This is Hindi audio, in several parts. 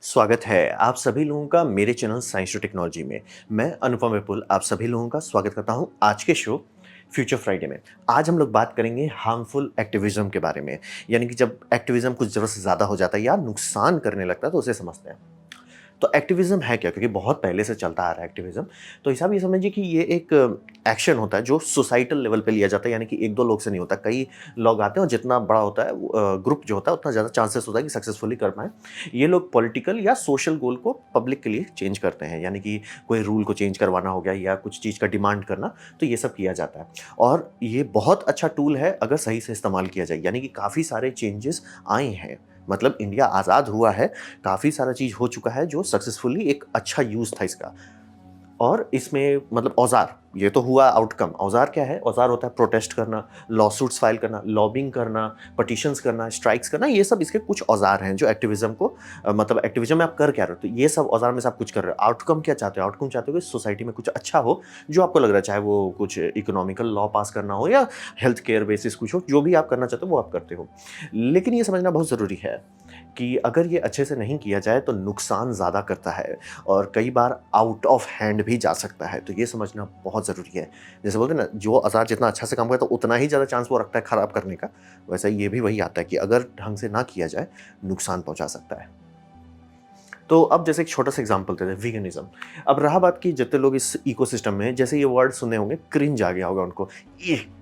स्वागत है आप सभी लोगों का मेरे चैनल साइंस टू टेक्नोलॉजी में। मैं अनुपम विपुल आप सभी लोगों का स्वागत करता हूं आज के शो फ्यूचर फ्राइडे में। आज हम लोग बात करेंगे हार्मफुल एक्टिविज्म के बारे में, यानी कि जब एक्टिविज्म कुछ ज़रूरत से ज़्यादा हो जाता है या नुकसान करने लगता है तो उसे समझते हैं। तो एक्टिविज्म है क्या? क्योंकि बहुत पहले से चलता आ रहा है एक्टिविज्म। तो हिसाब ये समझिए कि ये एक एक्शन होता है जो सोसाइटल लेवल पे लिया जाता है, यानी कि 1-2 लोग से नहीं होता। कई लोग आते हैं और जितना बड़ा होता है ग्रुप जो होता है उतना ज़्यादा चांसेस होता है कि सक्सेसफुली कर पाएँ। ये लोग पॉलिटिकल या सोशल गोल को पब्लिक के लिए चेंज करते हैं, यानी कि कोई रूल को चेंज करवाना हो गया या कुछ चीज़ का डिमांड करना, तो ये सब किया जाता है। और ये बहुत अच्छा टूल है अगर सही से इस्तेमाल किया जाए, यानी कि काफ़ी सारे चेंजेस आए हैं। मतलब इंडिया आज़ाद हुआ है, काफ़ी सारा चीज़ हो चुका है जो सक्सेसफुली एक अच्छा यूज़ था इसका। और इसमें मतलब औज़ार, ये तो हुआ आउटकम। औज़ार क्या है? औज़ार होता है प्रोटेस्ट करना, लॉसूट्स फाइल करना, लॉबिंग करना, पिटीशंस करना, स्ट्राइक्स करना, ये सब इसके कुछ औज़ार हैं जो एक्टिविज़्म को मतलब एक्टिविज़्म में आप कर क्या रहे हो? तो ये सब औज़ार में से आप कुछ कर रहे हो। आउटकम क्या चाहते हो? आउटकम चाहते हो कि सोसाइटी में कुछ अच्छा हो, जो आपको लग रहा है, चाहे वो कुछ इकोनॉमिकल लॉ पास करना हो या हेल्थ केयर बेसिस कुछ हो, जो भी आप करना चाहते हो वो आप करते हो। लेकिन ये समझना बहुत ज़रूरी है कि अगर ये अच्छे से नहीं किया जाए तो नुकसान ज़्यादा करता है और कई बार आउट ऑफ हैंड भी जा सकता है। तो ये समझना बहुत ज़रूरी है। जैसे बोलते हैं ना, जो औज़ार जितना अच्छा से काम करे तो उतना ही ज़्यादा चांस वो रखता है खराब करने का। वैसे ये भी वही आता है कि अगर ढंग से ना किया जाए, नुकसान पहुँचा सकता है। तो अब जैसे एक छोटा-सा एग्ज़ाम्पल देते हैं, वीगनिज़्म। अब रहा बात कि जितने लोग इस इकोसिस्टम में, जैसे ये वर्ड सुने होंगे, क्रिंज आ गया होगा उनको।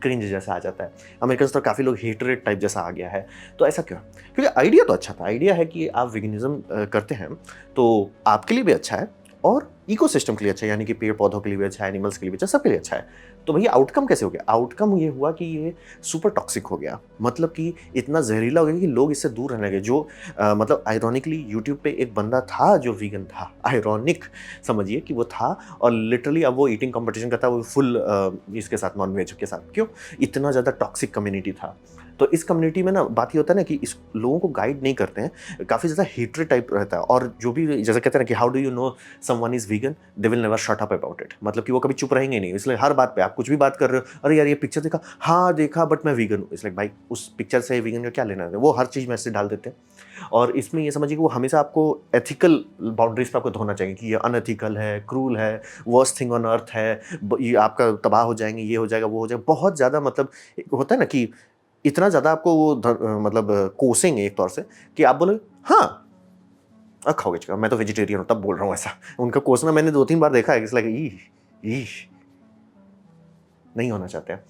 क्रिंज जैसा आ जाता है। अमेरिकन्स तो काफ़ी लोग हेटरेड टाइप जैसा आ गया है। तो ऐसा क्यों? क्योंकि आइडिया तो अच्छा था। आइडिया है कि आप वीगनिज़्म करते हैं, तो आपके लिए भी अच्छा है और इकोसिस्टम के लिए अच्छा है, यानी कि पेड़-पौधों के लिए भी अच्छा है, एनिमल्स के लिए भी अच्छा है, सबके लिए अच्छा है। तो भैया आउटकम कैसे हो गया? आउटकम ये हुआ कि ये सुपर टॉक्सिक हो गया। मतलब कि इतना ज़हरीला हो गया कि लोग इससे दूर रहने लगे। जो मतलब आयरॉनिकली यूट्यूब पे एक बंदा था जो वीगन था। आयरॉनिक समझिए कि वो था और लिटरली अब वो ईटिंग कॉम्पिटिशन करता है, वो फुल इसके साथ, नॉन-वेज के साथ। क्यों? इतना ज़्यादा टॉक्सिक कम्युनिटी था। तो इस कम्युनिटी में ना बात ये होता है ना कि इस लोगों को गाइड नहीं करते हैं। काफ़ी ज़्यादा हेट्रेड टाइप रहता है और जो भी जैसे कहते हैं ना कि how do you know someone is vegan? They will never shut up about it. मतलब कि वो कभी चुप रहेंगे नहीं। इसलिए हर बात पे आप कुछ भी बात कर रहे हो, "अरे यार ये पिक्चर देखा?" "हाँ, देखा बट मैं वीगन हूँ।" इट्स लाइक भाई उस पिक्चर से वीगन का क्या लेना-देना? वो हर चीज़ मैसेज डाल देते हैं। और इसमें ये समझिए कि वो हमेशा आपको एथिकल बाउंड्रीज़ पे आपको होना चाहिए कि ये अनएथिकल है, क्रूल है, वर्स्ट थिंग ऑन अर्थ है, ये आपका तबाह हो जाएँगे, ये हो जाएगा, वो हो जाएगा। बहुत ज़्यादा मतलब एक होता है ना कि इतना ज़्यादा आपको वो मतलब कोसेंगे एक तौर से कि आप बोलोगे, "हाँ, खाओगे चिकन, मैं तो वेजिटेरियन हूँ," तब बोल रहा हूँ ऐसा। उनका कोसना मैंने 2-3 बार देखा है, इट्स लाइक ईह! नहीं होना चाहते हैं।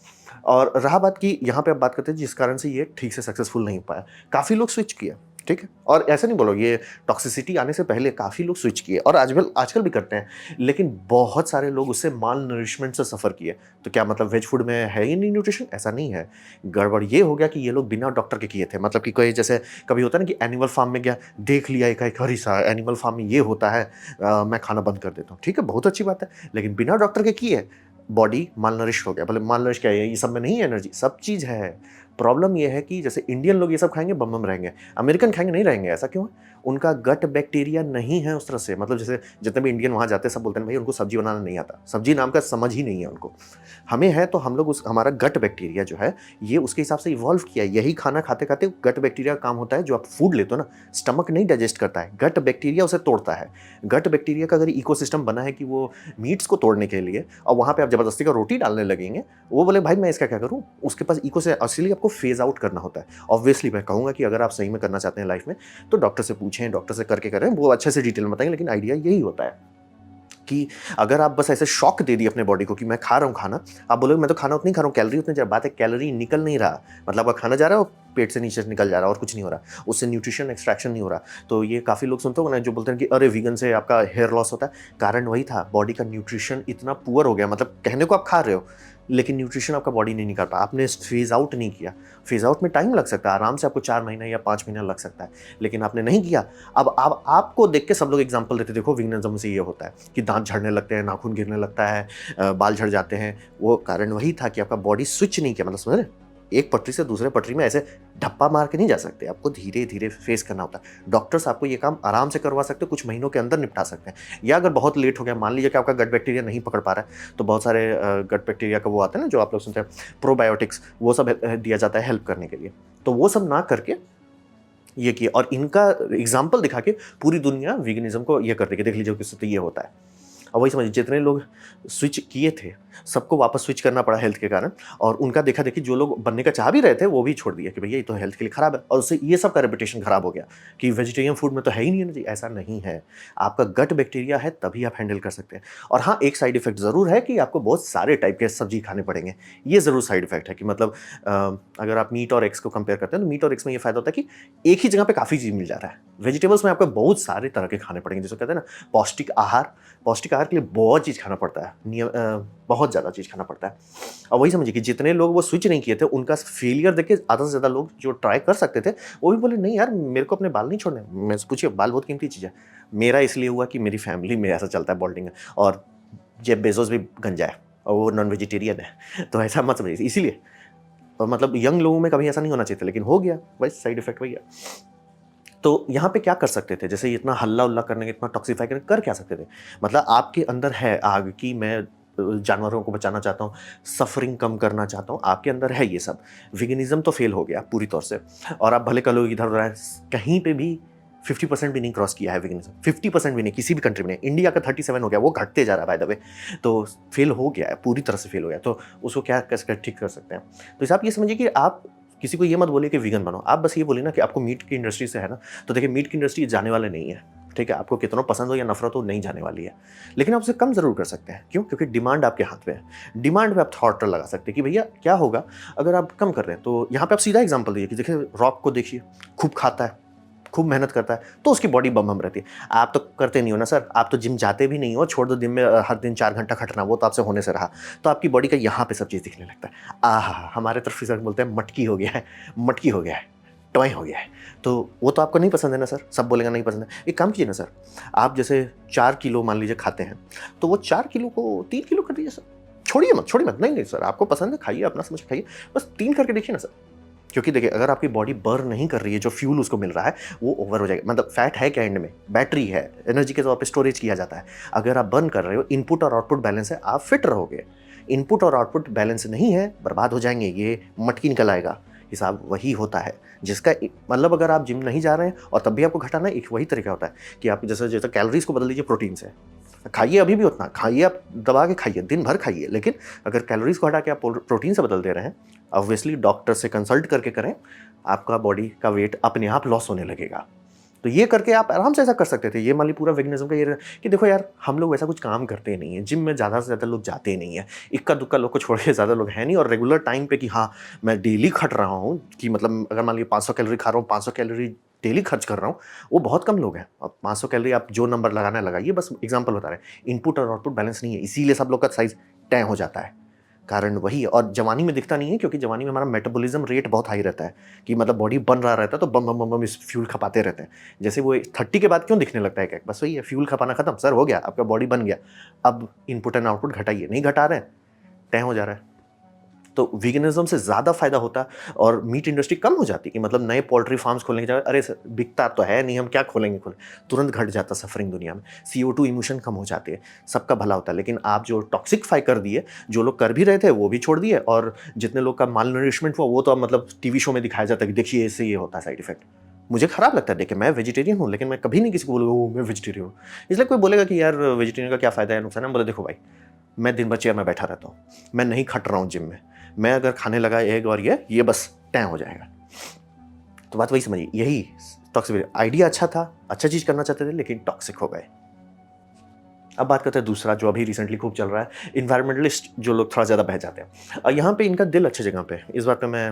और रहा बात कि यहाँ पे आप बात करते हैं जिस कारण से ये ठीक से सक्सेसफुल नहीं हो पाया। काफ़ी लोग स्विच किए, ठीक है? और ऐसा नहीं बोलोगे, ये टॉक्सिसिटी आने से पहले काफ़ी लोग स्विच किए और आजकल आजकल भी करते हैं। लेकिन बहुत सारे लोग उससे माल-नरिशमेंट से सफ़र किए। तो क्या मतलब वेज फूड में है ही नहीं न्यूट्रिशन? ऐसा नहीं है। गड़बड़ ये हो गया कि ये लोग बिना डॉक्टर के किए थे। मतलब कि कोई जैसे कभी होता है ना कि एनिमल फार्म में गया, देख लिया एकाएक, अरे सा एनिमल फार्म में ये होता है, मैं खाना बंद कर देता हूँ। ठीक है, बहुत अच्छी बात है। लेकिन बिना डॉक्टर के किए, बॉडी मालनरिश्ड हो गया। भले मालनरिश क्या है, ये सब में नहीं है एनर्जी, सब चीज़ है। प्रॉब्लम ये है कि जैसे इंडियन लोग ये सब खाएँगे बम-बम रहेंगे, अमेरिकन खाएँगे नहीं रहेंगे, ऐसा क्यों है? उनका गट बैक्टीरिया नहीं है उस तरह से। मतलब जैसे जितने भी इंडियन वहाँ जाते हैं सब बोलते हैं भई उनको सब्ज़ी बनाना नहीं आता। सब्ज़ी नाम का समझ ही नहीं है उनको। हमें है तो हम लोग उस हमारा गट बैक्टीरिया जो है, ये उसके हिसाब से इवॉल्व किया है। यही खाना खाते-खाते गट बैक्टीरिया का काम होता है, जो आप फूड लेते हो ना, स्टमक नहीं डाइजेस्ट करता है, गट बैक्टीरिया उसे तोड़ता है। गट बैक्टीरिया का अगर इकोसिस्टम बना है कि वो मीट्स को तोड़ने के लिए और वहाँ पे आप ज़बरदस्ती का रोटी डालने लगेंगे, वो बोले भाई मैं इसका क्या करूँ? उसके पास इको से असली आपको फेज़ आउट करना होता है। ऑब्वियसली मैं कहूँगा कि अगर आप सही में करना चाहते हैं लाइफ़ में, तो डॉक्टर से पूछें, डॉक्टर से करके करें, वो अच्छे से डिटेल में बताएँगे, लेकिन आइडिया यही होता है कि अगर आप बस ऐसे शॉक दे दिए अपने बॉडी को कि मैं खा रहा हूँ खाना, आप बोलोगे मैं तो खाना उतना ही खा रहा हूँ, कैलोरी उतनी जा बात है कैलोरी निकल नहीं रहा। मतलब आपका खाना जा रहा है और पेट से नीचे से निकल जा रहा है और कुछ नहीं हो रहा। उससे न्यूट्रिशन एक्सट्रैक्शन नहीं हो रहा। तो ये काफ़ी लोग सुनते हो ना जो बोलते हैं कि अरे वीगन से आपका हेयर लॉस होता है। कारण वही था, बॉडी का न्यूट्रिशन इतना पुअर हो गया, मतलब कहने को आप खा रहे हो, लेकिन न्यूट्रिशन आपका बॉडी नहीं निकाल पाया। आपने फेज़ आउट नहीं किया। फेज़ आउट में टाइम लग सकता है, आराम से आपको 4 महीने या 5 महीना लग सकता है, लेकिन आपने नहीं किया। अब आपको देख के सब लोग एग्ज़ाम्पल देते, देखो वीगनिज़्म से ये होता है कि दाँत झड़ने लगते हैं, नाखून गिरने लगता है, बाल झड़ जाते हैं। वो कारण वही था कि आपका बॉडी स्विच नहीं किया, मतलब समझ रहे हैं? एक पटरी से दूसरे पटरी में ऐसे ढप्पा मार के नहीं जा सकते, आपको धीरे-धीरे फेस करना होता है। डॉक्टर्स आपको ये काम आराम से करवा सकते हैं, कुछ महीनों के अंदर निपटा सकते हैं। या अगर बहुत लेट हो गया, मान लीजिए कि आपका गट बैक्टीरिया नहीं पकड़ पा रहा है, तो बहुत सारे गट बैक्टीरिया का वो आता है ना जो आप लोग सुनते हैं प्रोबायोटिक्स, वो सब दिया जाता है हेल्प करने के लिए। तो वो सब ना करके ये किया और इनका एग्जाम्पल दिखा के पूरी दुनिया वीगनिज्म को ये कर रही है कि देख लीजिए किससे तो ये होता है। अब वही समझिए जितने लोग स्विच किए थे सबको वापस स्विच करना पड़ा हेल्थ के कारण, और उनका देखा देखी जो लोग बनने का चाह भी रहे थे वो भी छोड़ दिया कि भैया ये तो हेल्थ के लिए खराब है, और उससे ये सब का रेपुटेशन खराब हो गया कि वेजिटेरियन फूड में तो है ही नहीं है ना जी। ऐसा नहीं है, आपका गट बैक्टीरिया है तभी आप हैंडल कर सकते हैं। और हाँ, एक साइड इफेक्ट ज़रूर है कि आपको बहुत सारे टाइप के सब्जी खाने पड़ेंगे, ये ज़रूर साइड इफेक्ट है कि मतलब अगर आप मीट और एग्स को कंपेयर करते हैं तो मीट और एग्स में ये फायदा होता है कि एक ही जगह पे काफ़ी चीज़ मिल जा रहा है। वेजिटेबल्स में आपको बहुत सारे तरह के खाने पड़ेंगे, जिसको कहते हैं ना पौष्टिक आहार के लिए बहुत चीज़ खाना पड़ता है, बहुत ज़्यादा चीज़ खाना पड़ता है। और वही समझिए कि जितने लोग वो स्विच नहीं किए थे उनका फेलियर देख के आधा से ज़्यादा लोग जो ट्राई कर सकते थे वो भी बोले नहीं यार मेरे को अपने बाल नहीं छोड़ने। मैं पूछिए, बाल बहुत कीमती चीज़ है। मेरा इसलिए हुआ कि मेरी फैमिली में ऐसा चलता है बॉल्डिंग है, और जेफ बेजोस भी गंजा है और वो नॉन वेजिटेरियन है, तो ऐसा मत समझिए इसीलिए। और मतलब यंग लोगों में कभी ऐसा नहीं होना चाहिए था, लेकिन हो गया, बस साइड इफेक्ट वही है। तो यहाँ पे क्या कर सकते थे, जैसे इतना हल्ला उल्ला करने के, इतना टॉक्सीफाई करने कर क्या सकते थे। मतलब आपके अंदर है आग की मैं जानवरों को बचाना चाहता हूँ, सफरिंग कम करना चाहता हूँ, आपके अंदर है ये सब। विगनिज्म तो फेल हो गया पूरी तौर से, और आप भले कलो इधर उधर कहीं पे भी 50% भी नहीं क्रॉस किया है विगनिज्म, 50% भी नहीं किसी भी कंट्री में नहीं। इंडिया का 37 हो गया, वो घटते जा रहा है बाय द वे, तो फेल हो गया है, पूरी तरह से फेल हो गया। तो उसको क्या कैसे ठीक कर सकते हैं। तो आप ये समझिए कि आप किसी को ये मत बोलिए कि वीगन बनो, आप बस ये बोलिए ना कि आपको मीट की इंडस्ट्री से है ना, तो देखिए मीट की इंडस्ट्री जाने वाले नहीं है, ठीक है। आपको कितना पसंद हो या नफरत हो, नहीं जाने वाली है, लेकिन आप उसे कम जरूर कर सकते हैं। क्यों? क्योंकि डिमांड आपके हाथ में है। डिमांड पे आप थॉट लगा सकते हैं कि भैया क्या होगा अगर आप कम कर रहे हैं। तो यहाँ पे आप सीधा एग्जांपल दिए कि देखिए रॉक को देखिए, खूब खाता है, खूब मेहनत करता है, तो उसकी बॉडी बम बम रहती है। आप तो करते नहीं हो ना सर, आप तो जिम जाते भी नहीं हो, छोड़ दो दिन में हर दिन 4 घंटा खटना, वो तो आपसे होने से रहा। तो आपकी बॉडी का यहाँ पे सब चीज़ दिखने लगता है। आहा, हमारे तरफ से बोलते हैं मटकी हो गया है, मटकी हो गया है, टॉय हो गया है। तो वो तो आपको नहीं पसंद है ना सर, सब बोलेगा नहीं पसंद है। एक काम कीजिए ना सर, आप जैसे 4 किलो मान लीजिए खाते हैं, तो वो 4 किलो को 3 किलो कर दीजिए सर। छोड़िए मत, नहीं सर आपको पसंद है खाइए, अपना समझ खाइए, बस 3 करके देखिए ना सर। क्योंकि देखिए अगर आपकी बॉडी बर्न नहीं कर रही है, जो फ्यूल उसको मिल रहा है वो ओवर हो जाएगा। मतलब फैट है क्या एंड में, बैटरी है, एनर्जी के तौर पे स्टोरेज किया जाता है। अगर आप बर्न कर रहे हो, इनपुट और आउटपुट बैलेंस है, आप फिट रहोगे। इनपुट और आउटपुट बैलेंस नहीं है, बर्बाद हो जाएंगे, ये मटकी निकल आएगा। हिसाब वही होता है जिसका मतलब अगर आप जिम नहीं जा रहे हैं और तब भी आपको घटाना है, एक वही तरीका होता है कि आप जैसे जैसे कैलोरीज को बदल दीजिए प्रोटीन से। खाइए अभी भी उतना खाइए, आप दबा के खाइए, दिन भर खाइए, लेकिन अगर कैलोरीज को हटा के आप प्रोटीन से बदल दे रहे हैं, ऑब्वियसली डॉक्टर से कंसल्ट करके करें, आपका बॉडी का वेट अपने आप लॉस होने लगेगा। तो ये करके आप आराम से ऐसा कर सकते थे। ये मान ली पूरा वेगनिज्म का ये कि देखो यार हम लोग ऐसा कुछ काम करते नहीं है, जिम में ज़्यादा से ज़्यादा लोग जाते नहीं है, इक्का दुक्का लोग को छोड़ के ज़्यादा लोग हैं नहीं, और रेगुलर टाइम पे कि हाँ मैं डेली खट रहा हूँ, कि मतलब अगर मान लीजिए 500 कैलोरी खा रहा हूँ, 500 कैलोरी डेली खर्च कर रहा हूँ, वो बहुत कम लोग हैं। अब 500 कैलोरी आप जो नंबर लगाना है लगाइए, बस एग्जाम्पल बता रहे हैं। इनपुट और आउटपुट बैलेंस नहीं है, इसीलिए सब लोग का साइज तय हो जाता है, कारण वही है। और जवानी में दिखता नहीं है, क्योंकि जवानी में हमारा मेटाबॉलिज्म रेट बहुत हाई रहता है, कि मतलब बॉडी बन रहा रहता है, तो बम बम बम बम इस फ्यूल खपाते रहते हैं। जैसे वो 30 के बाद क्यों दिखने लगता है क्या, बस वही है, फ्यूल खपाना खत्म सर, हो गया, आपका बॉडी बन गया। अब इनपुट एंड आउटपुट घटाइए, नहीं घटा रहे हैं, तय हो जा रहा है। तो वीगनिज्म से ज़्यादा फायदा होता और मीट इंडस्ट्री कम हो जाती, कि मतलब नए पोल्ट्री फार्म्स खोलने की जगह अरे सर बिकता तो है नहीं, हम क्या खोलेंगे, तुरंत घट जाता सफरिंग दुनिया में, CO2 इमिशन कम हो जाते हैं, सबका भला होता है। लेकिन आप जो टॉक्सिकफाई कर दिए, जो लोग कर भी रहे थे वो भी छोड़ दिए, और जितने लोग का माल नरिशमेंट हुआ वो तो अब मतलब टीवी शो में दिखाया जाता है कि देखिए इससे ये होता है साइड इफेक्ट। मुझे खराब लगता है, देखिए मैं वेजिटेरियन हूँ, लेकिन मैं कभी नहीं किसी को बोलूँगा मैं वेजिटेरियन हूँ। इसलिए कोई बोलेगा कि यार वेजिटेरियन का क्या फ़ायदा है, नुकसान है, बोले देखो भाई मैं दिन भर चेयर में बैठा रहता हूँ, मैं नहीं खट रहा हूँ जिम में, मैं अगर खाने लगा एग और ये बस तय हो जाएगा। तो बात वही समझिए, यही टॉक्सिक आइडिया अच्छा था, अच्छा चीज़ करना चाहते थे, लेकिन टॉक्सिक हो गए। अब बात करते हैं दूसरा जो अभी रिसेंटली खूब चल रहा है, इन्वायरमेंटलिस्ट जो लोग थोड़ा ज़्यादा बह जाते हैं। यहाँ पे इनका दिल अच्छी जगह पे है, इस बात पे मैं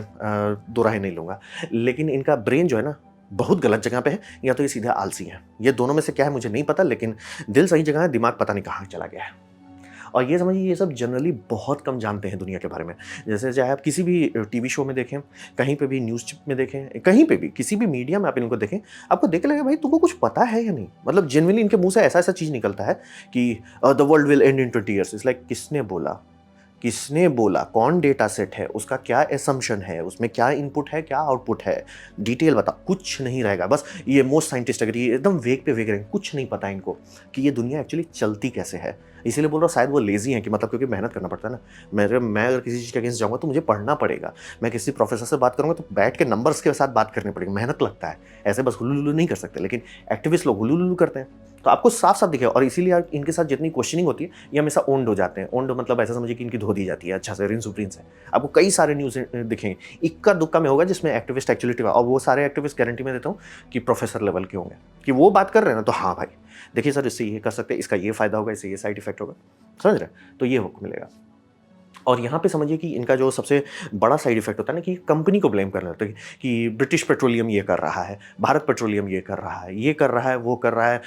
दो राय नहीं लूँगा, लेकिन इनका ब्रेन जो है ना बहुत गलत जगह पे है, या तो ये सीधा आलसी है। ये दोनों में से क्या है मुझे नहीं पता, लेकिन दिल सही जगह है, दिमाग पता नहीं कहाँ चला गया है। और ये समझिए ये सब जनरली बहुत कम जानते हैं दुनिया के बारे में। जैसे चाहे आप किसी भी टीवी शो में देखें, कहीं पे भी न्यूज़ में देखें, कहीं पे भी किसी भी मीडिया में आप इनको देखें, आपको देख के लगेगा भाई तुमको कुछ पता है या नहीं। मतलब जेन्युइनली इनके मुंह से ऐसा ऐसा चीज़ निकलता है कि the world will and in 20 years. It's like किसने बोला? किसने बोला, कौन डेटा सेट है, उसका क्या असम्पशन है, उसमें क्या इनपुट है, क्या आउटपुट है, डिटेल बता, कुछ नहीं रहेगा। बस ये मोस्ट साइंटिस्ट अगर ये एकदम वेग पे वेग रहेंगे, कुछ नहीं पता इनको कि ये दुनिया एक्चुअली चलती कैसे है। इसीलिए बोल रहा हूँ शायद वो लेजी हैं कि मतलब क्योंकि मेहनत करना पड़ता है ना। मैं अगर किसी चीज़ के अगेंस्ट जाऊँगा तो मुझे पढ़ना पड़ेगा। मैं किसी प्रोफेसर से बात करूँगा तो बैठ के नंबर्स के साथ बात करनी पड़ेगी, मेहनत लगता है। ऐसे बस हुलू नहीं कर सकते, लेकिन एक्टिविस्ट लोग हुलू करते हैं। तो आपको साफ-साफ दिखेगा और इसीलिए इनके साथ जितनी क्वेश्चनिंग होती है, ये हमेशा ओन्ड हो जाते हैं। ओन्ड मतलब ऐसा समझिए कि इनकी धो दी जाती है अच्छा से, रिन-सुप्रीन से। आपको कई सारे न्यूज़ दिखेंगे। इक्का-दुक्का में होगा जिसमें एक्टिविस्ट एक्चुअली और वो सारे एक्टिविस्ट गारंटी मैं देता हूँ कि प्रोफेसर लेवल के होंगे, कि वो बात कर रहे हैं ना तो हाँ भाई, देखिए सर इससे ये कर सकते हैं, इसका ये फ़ायदा होगा, इससे ये साइड इफ़ेक्ट होगा। समझ रहे हैं? तो ये होक मिलेगा। और यहाँ पे समझिए कि इनका जो सबसे बड़ा साइड इफ़ेक्ट होता है ना कि कंपनी को ब्लेम करना होता है कि ब्रिटिश पेट्रोलियम ये कर रहा है, भारत पेट्रोलियम ये कर रहा है, ये कर रहा है, वो कर रहा है,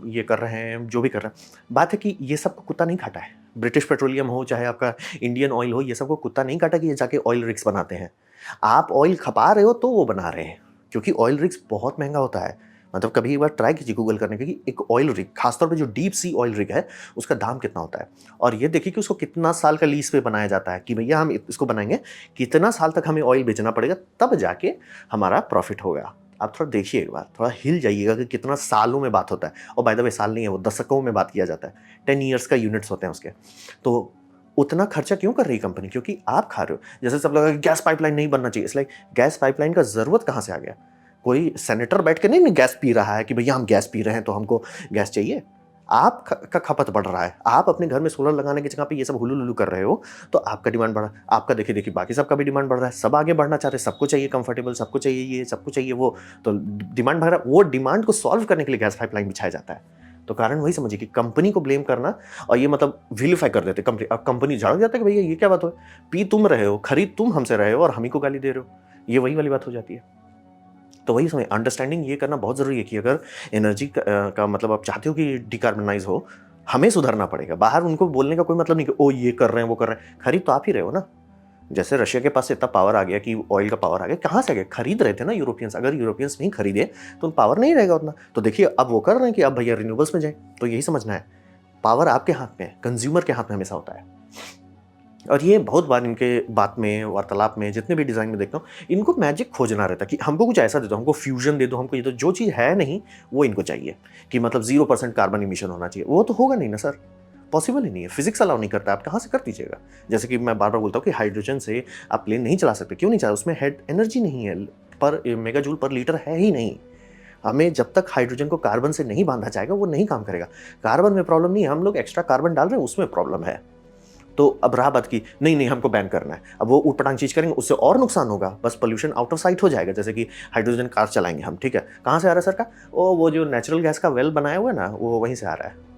ये कर रहे हैं, जो भी कर रहे हैं। बात है कि ये सबको कुत्ता नहीं काटा है। ब्रिटिश पेट्रोलियम हो, चाहे आपका इंडियन ऑयल हो, ये सबको कुत्ता नहीं काटा कि ये जाके ऑयल रिग्स बनाते हैं। आप ऑयल खपा रहे हो तो वो बना रहे हैं, क्योंकि ऑयल रिग्स बहुत महँगा होता है। मतलब कभी एक बार ट्राई कीजिए गूगल करने का कि एक ऑयल रिग, खासतौर पे जो डीप सी ऑयल रिग है, उसका दाम कितना होता है। और ये देखिए कि उसको कितना साल का लीज़ पे बनाया जाता है कि भैया हम इसको बनाएँगे, कितना साल तक हमें ऑयल बेचना पड़ेगा, तब जाके हमारा प्रॉफ़िट होगा। आप थोड़ा देखिए एक बार, थोड़ा हिल जाइएगा कि कितना सालों में बात होता है। और बाय द वे साल नहीं है वो, दशकों में बात किया जाता है। 10 ईयर्स का यूनिट्स होते हैं उसके। तो उतना खर्चा क्यों कर रही है कंपनी? क्योंकि आप खा रहे हो। जैसे सब लोग गैस पाइपलाइन नहीं बनना चाहिए, इट्स लाइक गैस पाइपलाइन का ज़रूरत कहाँ से आ गया? कोई सेनेटर बैठ के नहीं गैस पी रहा है कि भैया हम गैस पी रहे हैं तो हमको गैस चाहिए। आप का खपत बढ़ रहा है। आप अपने घर में सोलर लगाने की जगह पे ये सब हुलू-लुलू कर रहे हो, तो आपका डिमांड बढ़ा। आपका देखिए-देखिए बाकी सबका भी डिमांड बढ़ रहा है। सब आगे बढ़ना चाह रहे हैं, सबको चाहिए कंफर्टेबल, सबको चाहिए ये, सबको चाहिए वो। तो डिमांड बढ़ रहा है। वो डिमांड को सॉल्व करने के लिए गैस पाइपलाइन बिछाया जाता है। तो कारण वही समझिए कि कंपनी को ब्लेम करना और ये मतलब विलिफाई कर देते कंपनी। अब कंपनी झाड़ जाता है कि भैया ये क्या बात हुई? पी तुम रहे हो, खरीद तुम हमसे रहे हो और हम ही को गाली दे रहे हो। ये वही वाली बात हो जाती है। तो वही समय अंडरस्टैंडिंग ये करना बहुत ज़रूरी है कि अगर एनर्जी का मतलब आप चाहते हो कि डिकार्बनाइज़ हो, हमें सुधरना पड़ेगा। बाहर उनको बोलने का कोई मतलब नहीं कि ओ ये कर रहे हैं, वो कर रहे हैं। खरीद तो आप ही रहे हो ना। जैसे रशिया के पास इतना पावर आ गया कि ऑयल का पावर आ गया, कहाँ से आ गया? खरीद रहे थे ना यूरोपियंस। अगर यूरोपियंस नहीं खरीदे तो पावर नहीं रहेगा उतना। तो देखिए अब वो कर रहे हैं कि अब भैया रिन्यूएबल्स में जाएँ। तो यही समझना है, पावर आपके हाथ में है, कंज्यूमर के हाथ में हमेशा होता है। और ये बहुत बार इनके बात में, वार्तालाप में, जितने भी डिज़ाइन में देखता हूँ, इनको मैजिक खोजना रहता है कि हमको कुछ ऐसा दे दो, हमको फ्यूज़न दे दो, हमको ये दो, जो चीज़ है नहीं, वो इनको चाहिए कि मतलब 0% कार्बन इमिशन होना चाहिए। वो तो होगा नहीं ना सर, पॉसिबल ही नहीं है, फिज़िक्स अलाउ नहीं करता, आप कहाँ से कर दीजिएगा? जैसे कि मैं बार-बार बोलता हूँ कि हाइड्रोजन से आप प्लेन नहीं चला सकते, क्यों नहीं चला? उसमें हेड एनर्जी नहीं है, पर मेगाजूल पर लीटर है ही नहीं। हमें जब तक हाइड्रोजन को कार्बन से नहीं बाँधा जाएगा, वो नहीं काम करेगा। कार्बन में प्रॉब्लम नहीं है, हम लोग एक्स्ट्रा कार्बन डाल रहे हैं, उसमें प्रॉब्लम है। तो अब रहा बात की नहीं नहीं हमको बैन करना है, अब वो ऊटपटांग चीज़ करेंगे, उससे और नुकसान होगा, बस पोल्यूशन आउट ऑफ साइट हो जाएगा। जैसे कि हाइड्रोजन कार चलाएंगे हम, ठीक है, कहाँ से आ रहा है सर का? वो जो नेचुरल गैस का वेल बनाया हुआ है ना, वो वहीं से आ रहा है।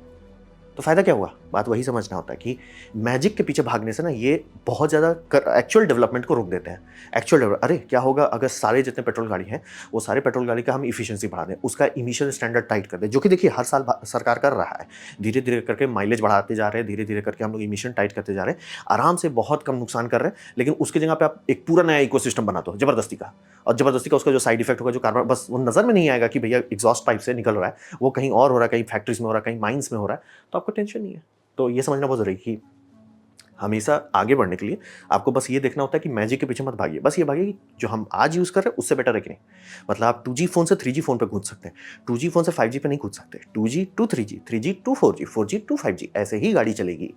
तो फ़ायदा क्या हुआ? बात वही समझना होता है कि मैजिक के पीछे भागने से ना ये बहुत ज़्यादा एक्चुअल डेवलपमेंट को रोक देते हैं। एक्चुअल डेवलप अरे क्या होगा अगर सारे जितने पेट्रोल गाड़ी हैं, वो सारे पेट्रोल गाड़ी का हम एफिशिएंसी बढ़ा दें, उसका इमिशन स्टैंडर्ड टाइट कर दें, जो कि देखिए हर साल सरकार कर रहा है। धीरे-धीरे करके माइलेज बढ़ाते जा रहे हैं, धीरे-धीरे करके हम लोग इमिशन टाइट करते जा रहे हैं। आराम से बहुत कम नुकसान कर रहे हैं, लेकिन उसकी जगह पे आप एक पूरा नया इकोसिस्टम बना दो ज़बरदस्ती का। और ज़बरदस्ती का उसका जो साइड इफेक्ट होगा, जो कार्बन, बस वो नज़र में नहीं आएगा कि भैया एग्ज़ॉस्ट पाइप से निकल रहा है, वो कहीं और हो रहा है, कहीं फैक्ट्रीज़ में हो रहा है, कहीं माइन्स में हो रहा है, तो आपको टेंशन नहीं है। तो ये समझना बहुत ज़रूरी है कि हमेशा आगे बढ़ने के लिए आपको बस ये देखना होता है कि मैजिक के पीछे मत भागिए। बस ये भागिए कि जो हम आज यूज़ कर रहे हैं उससे बेटर है कि नहीं। मतलब आप 2G फ़ोन से 3G फ़ोन पे कूद सकते हैं, 2G फ़ोन से 5G पे नहीं कूद सकते। 2G to 3G, 3G to 4G, 4G to 5G, ऐसे ही गाड़ी चलेगी।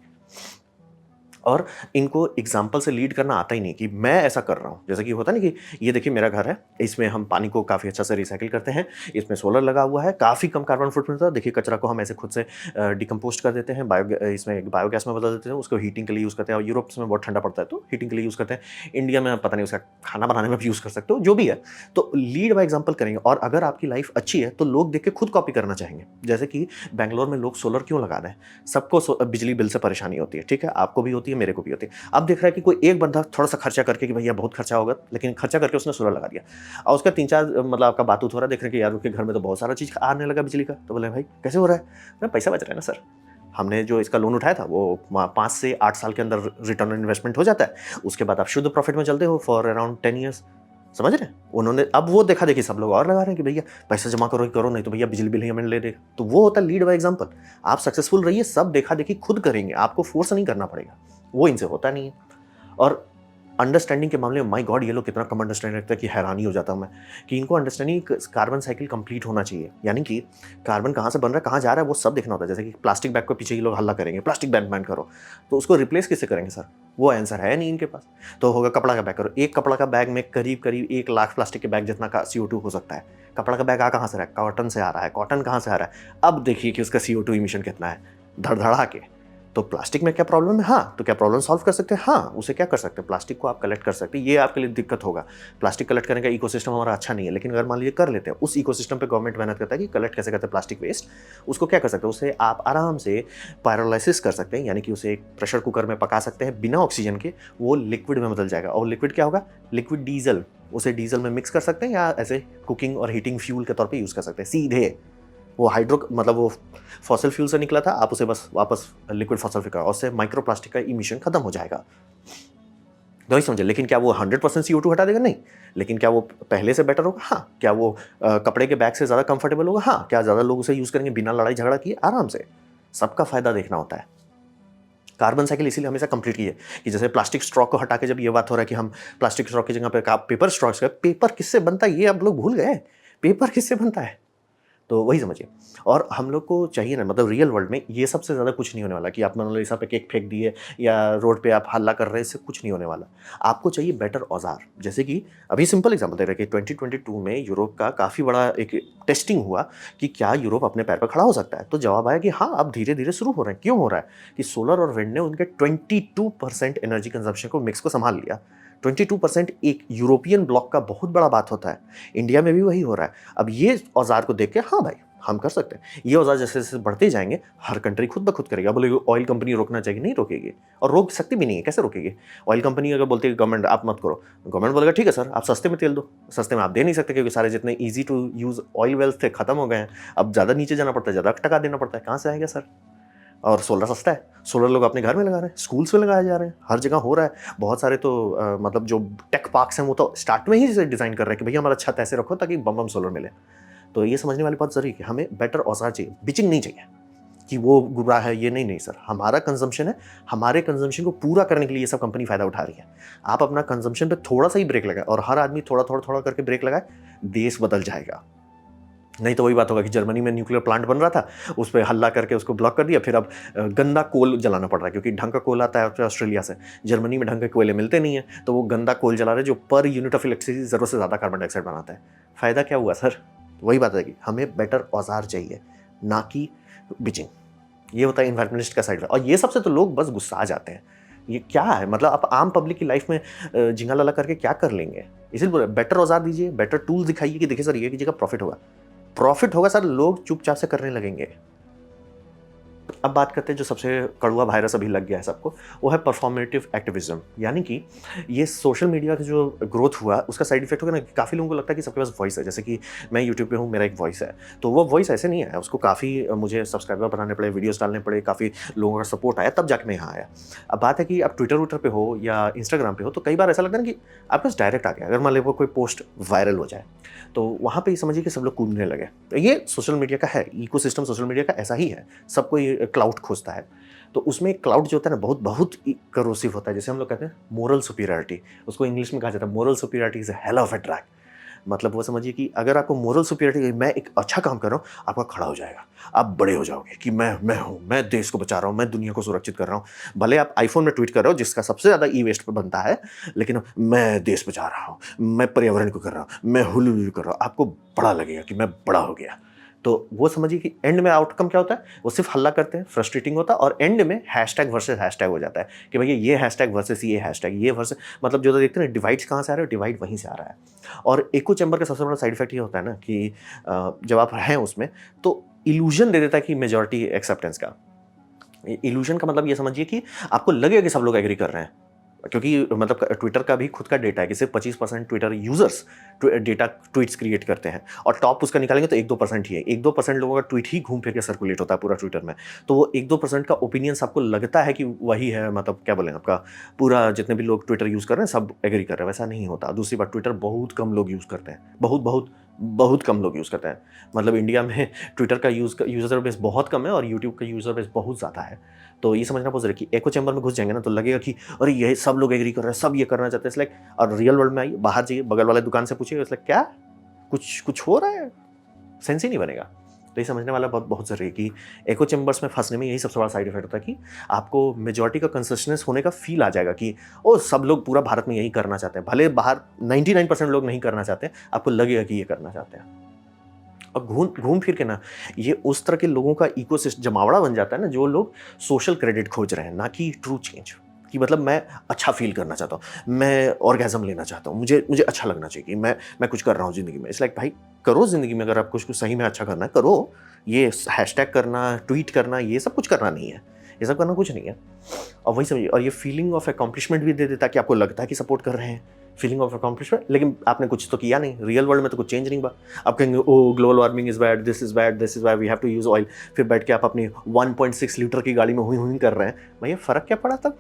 और इनको एग्जाम्पल से लीड करना आता ही नहीं कि मैं ऐसा कर रहा हूँ। जैसे कि होता है ना कि ये देखिए मेरा घर है, इसमें हम पानी को काफ़ी अच्छा से रिसाइकिल करते हैं, इसमें सोलर लगा हुआ है, काफ़ी कम कार्बन फुटप्रिंट होता है। देखिए कचरा को हम ऐसे खुद से डिकम्पोस्ट कर देते हैं, इसमें बायोगैस में बदल देते हैं, उसको हीटिंग के लिए यूज़ करते हैं। और यूरोप में बहुत ठंडा पड़ता है तो हीटिंग के लिए यूज़ करते हैं। इंडिया में पता नहीं उसका खाना बनाने में भी यूज़ कर सकते हो, जो भी है। तो लीड बाय एग्जाम्पल करेंगे और अगर आपकी लाइफ अच्छी है तो लोग देख के खुद कॉपी करना चाहेंगे। जैसे कि बैंगलोर में लोग सोलर क्यों लगा रहे हैं? सबको बिजली बिल से परेशानी होती है, ठीक है, आपको भी होती है, मेरे को भी होती है। अब देख रहा है कि कोई एक बंदा थोड़ा-सा खर्चा करके कि भैया बहुत खर्चा होगा, लेकिन खर्चा करके उसने सोलर लगा दिया। और उसका 3-4 मतलब आपका बात-उत हो रहा है, देख रहे हैं कि यार उसके घर में तो बहुत सारा चीज़ आने लगा बिजली का। तो बोले भाई कैसे हो रहा है? अरे पैसा बच रहा है ना सर। हमने जो इसका लोन उठाया था वो 5 से 8 साल के अंदर रिटर्न ऑन इन्वेस्टमेंट हो जाता है। उसके बाद आप शुद्ध प्रॉफिट में चलते हो फॉर अराउंड 10 ईयर्स। समझ रहे हैं? उन्होंने अब वो देखा देखी सब लोग और लगा रहे हैं कि भैया पैसा जमा करो ही करो, नहीं तो भैया बिजली बिल ही हमें ले देगा। तो वो होता है लीड बाय एग्जांपल। आप सक्सेसफुल रहिए, सब देखा देखी खुद करेंगे, आपको फोर्स नहीं करना पड़ेगा। वो इनसे होता नहीं है। और अंडरस्टैंडिंग के मामले में माय गॉड ये लोग कितना कम अंडरस्टैंडिंग रखते हैं कि हैरानी हो जाता हूं मैं कि इनको अंडरस्टैंडिंग कार्बन साइकिल कंप्लीट होना चाहिए। यानी कि कार्बन कहाँ से बन रहा है, कहाँ जा रहा है, वो सब देखना होता है। जैसे कि प्लास्टिक बैग के पीछे ये लोग हल्ला करेंगे, प्लास्टिक बैग बैन करो, तो उसको रिप्लेस किससे करेंगे सर? वो आंसर है नहीं इनके पास। तो होगा कपड़ा का बैग करो। एक कपड़ा का बैग में करीब करीब 1 लाख प्लास्टिक के बैग जितना का CO2 हो सकता है। कपड़ा का बैग आ कहाँ से रहा है? कॉटन से आ रहा है। कॉटन कहाँ से आ रहा है? अब देखिए कि उसका CO2 इमिशन कितना है, धड़धड़ा के। तो प्लास्टिक में क्या प्रॉब्लम है? हाँ, तो क्या प्रॉब्लम सॉल्व कर सकते हैं? हाँ, उसे क्या कर सकते हैं? प्लास्टिक को आप कलेक्ट कर सकते हैं। ये आपके लिए दिक्कत होगा, प्लास्टिक कलेक्ट करने का इकोसिस्टम हमारा अच्छा नहीं है। लेकिन अगर मान लीजिए कर लेते हैं, उस इकोसिस्टम पे गवर्नमेंट मेहनत करता है कि कलेक्ट कैसे करते हैं प्लास्टिक वेस्ट, उसको क्या कर सकते हैं? उसे आप आराम से पायरोलाइसिस कर सकते हैं, यानी कि उसे एक प्रेशर कुकर में पका सकते हैं बिना ऑक्सीजन के, वो लिक्विड में बदल जाएगा। और लिक्विड क्या होगा? Liquid diesel. उसे डीजल में मिक्स कर सकते हैं या ऐसे कुकिंग और हीटिंग फ्यूल के तौर पर यूज़ कर सकते हैं सीधे। वो हाइड्रो मतलब वो फॉसिल फ्यूल से निकला था, आप उसे बस वापस लिक्विड फॉसिल फ्यूल, उससे माइक्रो प्लास्टिक का इमिशन खत्म हो जाएगा। तो ही समझे। लेकिन क्या वो 100% CO2 हटा देगा? नहीं। लेकिन क्या वो पहले से बेटर होगा? हाँ। क्या वो कपड़े के बैग से ज़्यादा कंफर्टेबल होगा? हाँ। क्या ज़्यादा लोग उसे यूज़ करेंगे बिना लड़ाई झगड़ा किए? आराम से। सबका फायदा देखना होता है। कार्बन साइकिल इसीलिए हमेशा कंप्लीट की है कि जैसे प्लास्टिक स्ट्रॉ को हटा के जब ये बात हो रहा है कि हम प्लास्टिक स्ट्रॉ की जगह पे पेपर स्ट्रॉ, पेपर किससे बनता है ये अब लोग भूल गए। पेपर किससे बनता है? तो वही समझिए। और हम लोग को चाहिए ना, मतलब रियल वर्ल्ड में ये सबसे ज़्यादा कुछ नहीं होने वाला कि आप मोनालिसा पे केक फेंक दिए या रोड पे आप हल्ला कर रहे हैं, इससे कुछ नहीं होने वाला। आपको चाहिए बेटर औजार। जैसे कि अभी सिंपल एग्जांपल दे रहे हैं कि 2022 में यूरोप का काफ़ी बड़ा एक टेस्टिंग हुआ कि क्या यूरोप अपने पैर पर खड़ा हो सकता है। तो जवाब आया कि हाँ, अब धीरे धीरे शुरू हो रहे हैं। क्यों हो रहा है? कि सोलर और विंड ने उनके 22% एनर्जी कंजम्पशन को मिक्स को संभाल लिया। 22% एक यूरोपियन ब्लॉक का बहुत बड़ा बात होता है। इंडिया में भी वही हो रहा है। अब ये औजार को देख के हाँ भाई, हम कर सकते हैं। ये औजार जैसे जैसे बढ़ते जाएंगे, हर कंट्री खुद ब खुद करेगी। अब बोलेगी ऑयल कंपनी रोकना चाहिए, नहीं रोकेगी और रोक सकती भी नहीं है। कैसे रोकेगी? ऑयल कंपनी अगर बोलती है गवर्नमेंट आप मत करो, गवर्नमेंट बोलेगा ठीक है सर, आप सस्ते में तेल दो। सस्ते में आप दे नहीं सकते क्योंकि सारे जितने easy to use oil wells थे खत्म हो गए हैं। अब ज़्यादा नीचे जाना पड़ता है, ज़्यादा टका देना पड़ता है। कहाँ से आएगा सर? और सोलर सस्ता है। सोलर लोग अपने घर में लगा रहे हैं, स्कूल्स में लगाए जा रहे हैं, हर जगह हो रहा है। बहुत सारे तो मतलब जो टेक पार्क्स हैं वो तो स्टार्ट में ही डिज़ाइन कर रहे हैं कि भैया हमारा छत ऐसे रखो ताकि बम बम सोलर मिले। तो ये समझने वाली बात ज़रूरी है कि हमें बेटर औजार चाहिए, बिचिंग नहीं चाहिए कि वो गुमराह है ये नहीं सर। हमारा कंजम्पशन है, हमारे कंजम्पशन को पूरा करने के लिए ये सब कंपनी फ़ायदा उठा रही है। आप अपना कंजम्पशन पे थोड़ा सा ही ब्रेक लगाए और हर आदमी थोड़ा थोड़ा थोड़ा करके ब्रेक लगाए, देश बदल जाएगा। नहीं तो वही बात होगा कि जर्मनी में न्यूक्लियर प्लांट बन रहा था, उस पे हल्ला करके उसको ब्लॉक कर दिया, फिर अब गंदा कोल जलाना पड़ रहा है क्योंकि ढंग का कोल आता है ऑस्ट्रेलिया से। जर्मनी में ढंग के कोयले मिलते नहीं है, तो वो गंदा कोल जला रहे जो पर यूनिट ऑफ इलेक्ट्रिसिटी ज़रूरत से ज़्यादा कार्बन डाइऑक्साइड बनाता है। फ़ायदा क्या हुआ सर? वही बात है कि हमें बेटर औजार चाहिए, ना कि बिचिंग। ये होता है इन्वायरमेंटलिस्ट का साइड। और ये सबसे तो लोग बस गुस्सा आ जाते हैं। ये क्या है? मतलब आप आम पब्लिक की लाइफ में झिंगा लाला करके क्या कर लेंगे? इसीलिए बोल रहे बेटर औजार दीजिए, बेटर टूल दिखाइए कि देखिए सर ये कीजिएगा, प्रॉफिट होगा। प्रॉफिट होगा सर, लोग चुपचाप से करने लगेंगे। अब बात करते हैं जो सबसे कड़वा वायरस अभी लग गया है सबको, वो है परफॉर्मेटिव एक्टिविज्म। यानी कि ये सोशल मीडिया का जो ग्रोथ हुआ उसका साइड इफेक्ट होगा ना, काफ़ी लोगों को लगता है कि सबके पास वॉइस है। जैसे कि मैं यूट्यूब पे हूँ, मेरा एक वॉइस है, तो वो वॉइस ऐसे नहीं आया, उसको काफ़ी मुझे सब्सक्राइबर बनाने पड़े, वीडियोस डालने पड़े, काफ़ी लोगों का सपोर्ट आया, तब जाके मैं यहाँ आया। अब बात है कि आप ट्विटर वूटर पे हो या इंस्टाग्राम पे हो, तो कई बार ऐसा लगता है ना कि आपके पास डायरेक्ट आ गया। अगर मान लो कोई पोस्ट वायरल हो जाए तो वहाँ पे ये समझिए कि सब लोग कूदने लगे। तो ये सोशल मीडिया का है, इकोसिस्टम सोशल मीडिया का ऐसा ही है। सब कोई क्लाउड खोजता है, तो उसमें क्लाउड जो होता है ना बहुत बहुत करोसिव होता है। जैसे हम लोग कहते हैं मोरल सुपीरियरिटी, उसको इंग्लिश में कहा जाता है moral superiority is a hell of a drag. मतलब वो समझिए कि अगर आपको मोरल सुपीरियरिटी, मैं एक अच्छा काम कर रहा हूँ, आपका खड़ा हो जाएगा, आप बड़े हो जाओगे कि मैं हूँ, मैं देश को बचा रहा हूँ, मैं दुनिया को सुरक्षित कर रहा हूँ। भले आप आईफोन में ट्वीट कर रहे हो जिसका सबसे ज़्यादा ई वेस्ट पर बनता है, लेकिन मैं देश बचा रहा हूँ, मैं पर्यावरण को कर रहा हूँ, मैं हुलू कर रहा हूँ, आपको बड़ा लगेगा कि मैं बड़ा हो गया। तो वो समझिए कि एंड में आउटकम क्या होता है? वो सिर्फ हल्ला करते हैं, फ्रस्ट्रेटिंग होता है, और एंड में हैशटैग वर्सेस हैशटैग हो जाता है कि भैया ये हैशटैग वर्सेस ये हैशटैग, ये वर्सेस, मतलब जो देखते हैं ना डिवाइड्स कहाँ से आ रहे हो, डिवाइड वहीं से आ रहा है। और इको चैम्बर का सबसे बड़ा साइड इफेक्ट ये होता है ना कि जब आप हैं उसमें तो इल्यूजन दे देता है कि मेजॉरिटी एक्सेप्टेंस का। इल्यूजन का मतलब ये समझिए कि आपको लगेगा कि सब लोग एग्री कर रहे हैं, क्योंकि मतलब ट्विटर का भी खुद का डेटा है कि सिर्फ 25% Twitter users data tweets create करते हैं, और टॉप उसका निकालेंगे तो 1-2% ही है। 1-2% लोगों का ट्वीट ही घूम फिर के सर्कुलेट होता है पूरा ट्विटर में। तो वो 1-2% का ओपिनियंस आपको लगता है कि वही है, मतलब क्या बोलें, आपका पूरा जितने भी लोग ट्विटर यूज़ कर रहे हैं सब एग्री कर रहे हैं, वैसा नहीं होता। दूसरी बात, ट्विटर बहुत कम लोग यूज़ करते हैं, बहुत बहुत बहुत कम लोग यूज़ करते हैं। मतलब इंडिया में ट्विटर का यूज़र बेस बहुत कम है और यूट्यूब का यूज़र बेस बहुत ज़्यादा है। तो ये समझना बहुत ज़रूरी है कि एको चैम्बर में घुस जाएंगे ना तो लगेगा कि अरे ये सब लोग एग्री कर रहे हैं, सब ये करना चाहते हैं, लाइक। और रियल वर्ल्ड में आइए, बाहर जाइए, बगल वाले दुकान से पूछिए, लाइक क्या कुछ कुछ हो रहा है, सेंस ही नहीं बनेगा। तो ये समझने वाला बहुत बहुत ज़रूरी है कि एको चैम्बर्स में फंसने में यही सबसे बड़ा साइड इफेक्ट होता है कि आपको मेजॉरिटी का कंसिस्टेंस होने का फील आ जाएगा कि ओ सब लोग पूरा भारत में यही करना चाहते हैं, भले बाहर 99% लोग नहीं करना चाहते, आपको लगेगा कि ये करना चाहते हैं। और घूम घूम फिर के ना ये उस तरह के लोगों का इकोसिस्टम जमावड़ा बन जाता है ना, जो लोग सोशल क्रेडिट खोज रहे हैं, ना कि ट्रू चेंज। कि मतलब मैं अच्छा फील करना चाहता हूँ, मैं ऑर्गेज़म लेना चाहता हूँ, मुझे मुझे अच्छा लगना चाहिए कि मैं कुछ कर रहा हूँ ज़िंदगी में। इट्स लाइक भाई, करो ज़िंदगी में, अगर आपको कुछ सही में अच्छा करना है करो। ये हैशटैग करना, ट्वीट करना, ये सब कुछ करना नहीं है, ये सब करना कुछ नहीं है। और वही समझिए, और ये फीलिंग ऑफ अकम्प्लिशमेंट भी दे देता है कि आपको लगता है कि सपोर्ट कर रहे हैं, फीलिंग ऑफ अकम्प्लिशमेंट, लेकिन आपने कुछ तो किया नहीं। रियल वर्ल्ड में तो कुछ चेंज नहीं हुआ। आप कहेंगे oh global warming is bad, this is bad, this is why we have to use oil, फिर बैठ के आप अपनी 1.6 लीटर की गाड़ी में हुई हुई कर रहे हैं। भैया फ़र्क क्या पड़ा तब?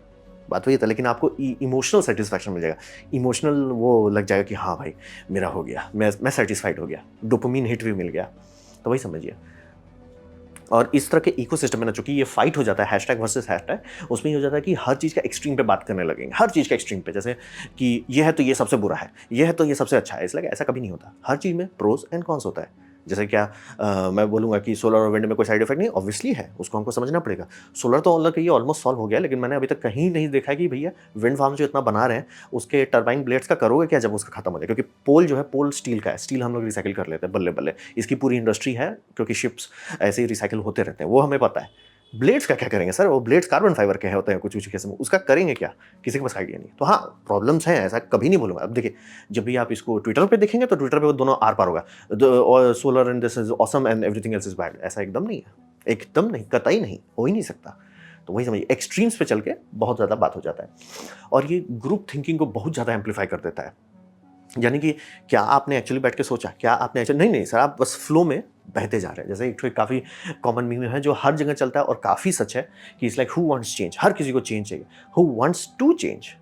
बात वही था, लेकिन आपको इमोशनल सेटिस्फैक्शन मिल जाएगा, इमोशनल वो लग जाएगा कि हाँ भाई मेरा हो गया, मैं सेटिस्फाइड हो गया, डोपामिन हिट भी मिल गया। तो वही समझिए। और इस तरह के इकोसिस्टम में ना, चूंकि ये फाइट हो जाता है हैशटैग वर्सेस हैशटैग, उसमें ये हो जाता है कि हर चीज़ का एक्सट्रीम पे बात करने लगेंगे, हर चीज़ का एक्सट्रीम पे, जैसे कि ये है तो ये सबसे बुरा है, ये है तो ये सबसे अच्छा है। इसलिए ऐसा कभी नहीं होता, हर चीज़ में प्रोज एंड कॉन्स होता है। जैसे क्या मैं बोलूँगा कि सोलर और विंड में कोई साइड इफेक्ट नहीं, ऑब्वियसली है, उसको हमको समझना पड़ेगा। सोलर तो ऑलर ये ऑलमोस्ट सॉल्व हो गया, लेकिन मैंने अभी तक कहीं नहीं देखा कि भैया विंड फार्म जो इतना बना रहे हैं उसके टरबाइन ब्लेड्स का करोगे क्या जब उसका खत्म हो जाए, क्योंकि पोल जो है, पोल स्टील का है, स्टील हम लोग रिसाइकिल कर लेते हैं बल्ले बल्ले, इसकी पूरी इंडस्ट्री है, क्योंकि शिप्स ऐसे ही रिसाइकिल होते रहते हैं, वो हमें पता है। ब्लेड्स का क्या करेंगे सर, वो ब्लेड्स कार्बन फाइबर के होते हैं कुछ कुछ केस में, उसका करेंगे क्या, किसी के पास आइडिया नहीं। तो हाँ, प्रॉब्लम्स हैं, ऐसा कभी नहीं बोलूँगा। अब देखिए, जब भी आप इसको ट्विटर पे देखेंगे तो ट्विटर पे वो दोनों आर पार होगा, और solar and this is awesome and everything else is bad, ऐसा एकदम नहीं है, एकदम नहीं, कतई नहीं, हो ही नहीं सकता। तो वही समझिए, एक्सट्रीम्स पे चल के बहुत ज़्यादा बात हो जाता है, और ये ग्रुप थिंकिंग को बहुत ज़्यादा एम्पलीफाई कर देता है। यानी कि क्या आपने एक्चुअली बैठ के सोचा, क्या आपने एक्चुअली, नहीं नहीं सर, आप बस फ्लो में बहते जा रहे हैं। जैसे एक काफ़ी कॉमन मीम है जो हर जगह चलता है और काफ़ी सच है कि it's like who wants change, हर किसी को चेंज चाहिए, हु वांट्स टू चेंज।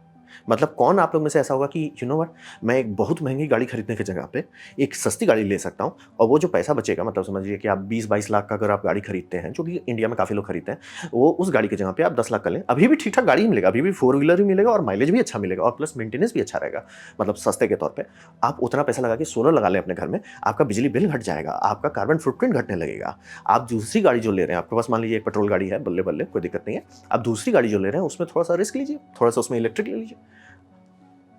मतलब कौन आप लोग में से ऐसा होगा कि यू नो व्हाट, मैं एक बहुत महंगी गाड़ी खरीदने की जगह पे एक सस्ती गाड़ी ले सकता हूँ, और वो जो पैसा बचेगा, मतलब समझिए कि आप 20-22 लाख का अगर आप गाड़ी खरीदते हैं, जो कि इंडिया में काफ़ी लोग खरीदते हैं, वो उस गाड़ी की जगह पे आप 10 लाख का लें, अभी भी ठीक ठाक गाड़ी ही मिलेगा, अभी भी 4 व्हीलर ही मिलेगा और माइलेज भी अच्छा मिलेगा और प्लस मेंटेनेंस भी अच्छा रहेगा, मतलब सस्ते के तौर पर। आप उतना पैसा लगा के सोलर लगा लें अपने घर में, आपका बिजली बिल घट जाएगा, आपका कार्बन फुटप्रिंट घटने लगेगा। आप दूसरी गाड़ी जो ले रहे हैं, आपके पास मान लीजिए एक पेट्रोल गाड़ी है, बल्ले बल्ले कोई दिक्कत नहीं है, आप दूसरी गाड़ी जो ले रहे हैं उसमें थोड़ा सा रिस्क लीजिए, थोड़ा सा उसमें इलेक्ट्रिक ले लीजिए,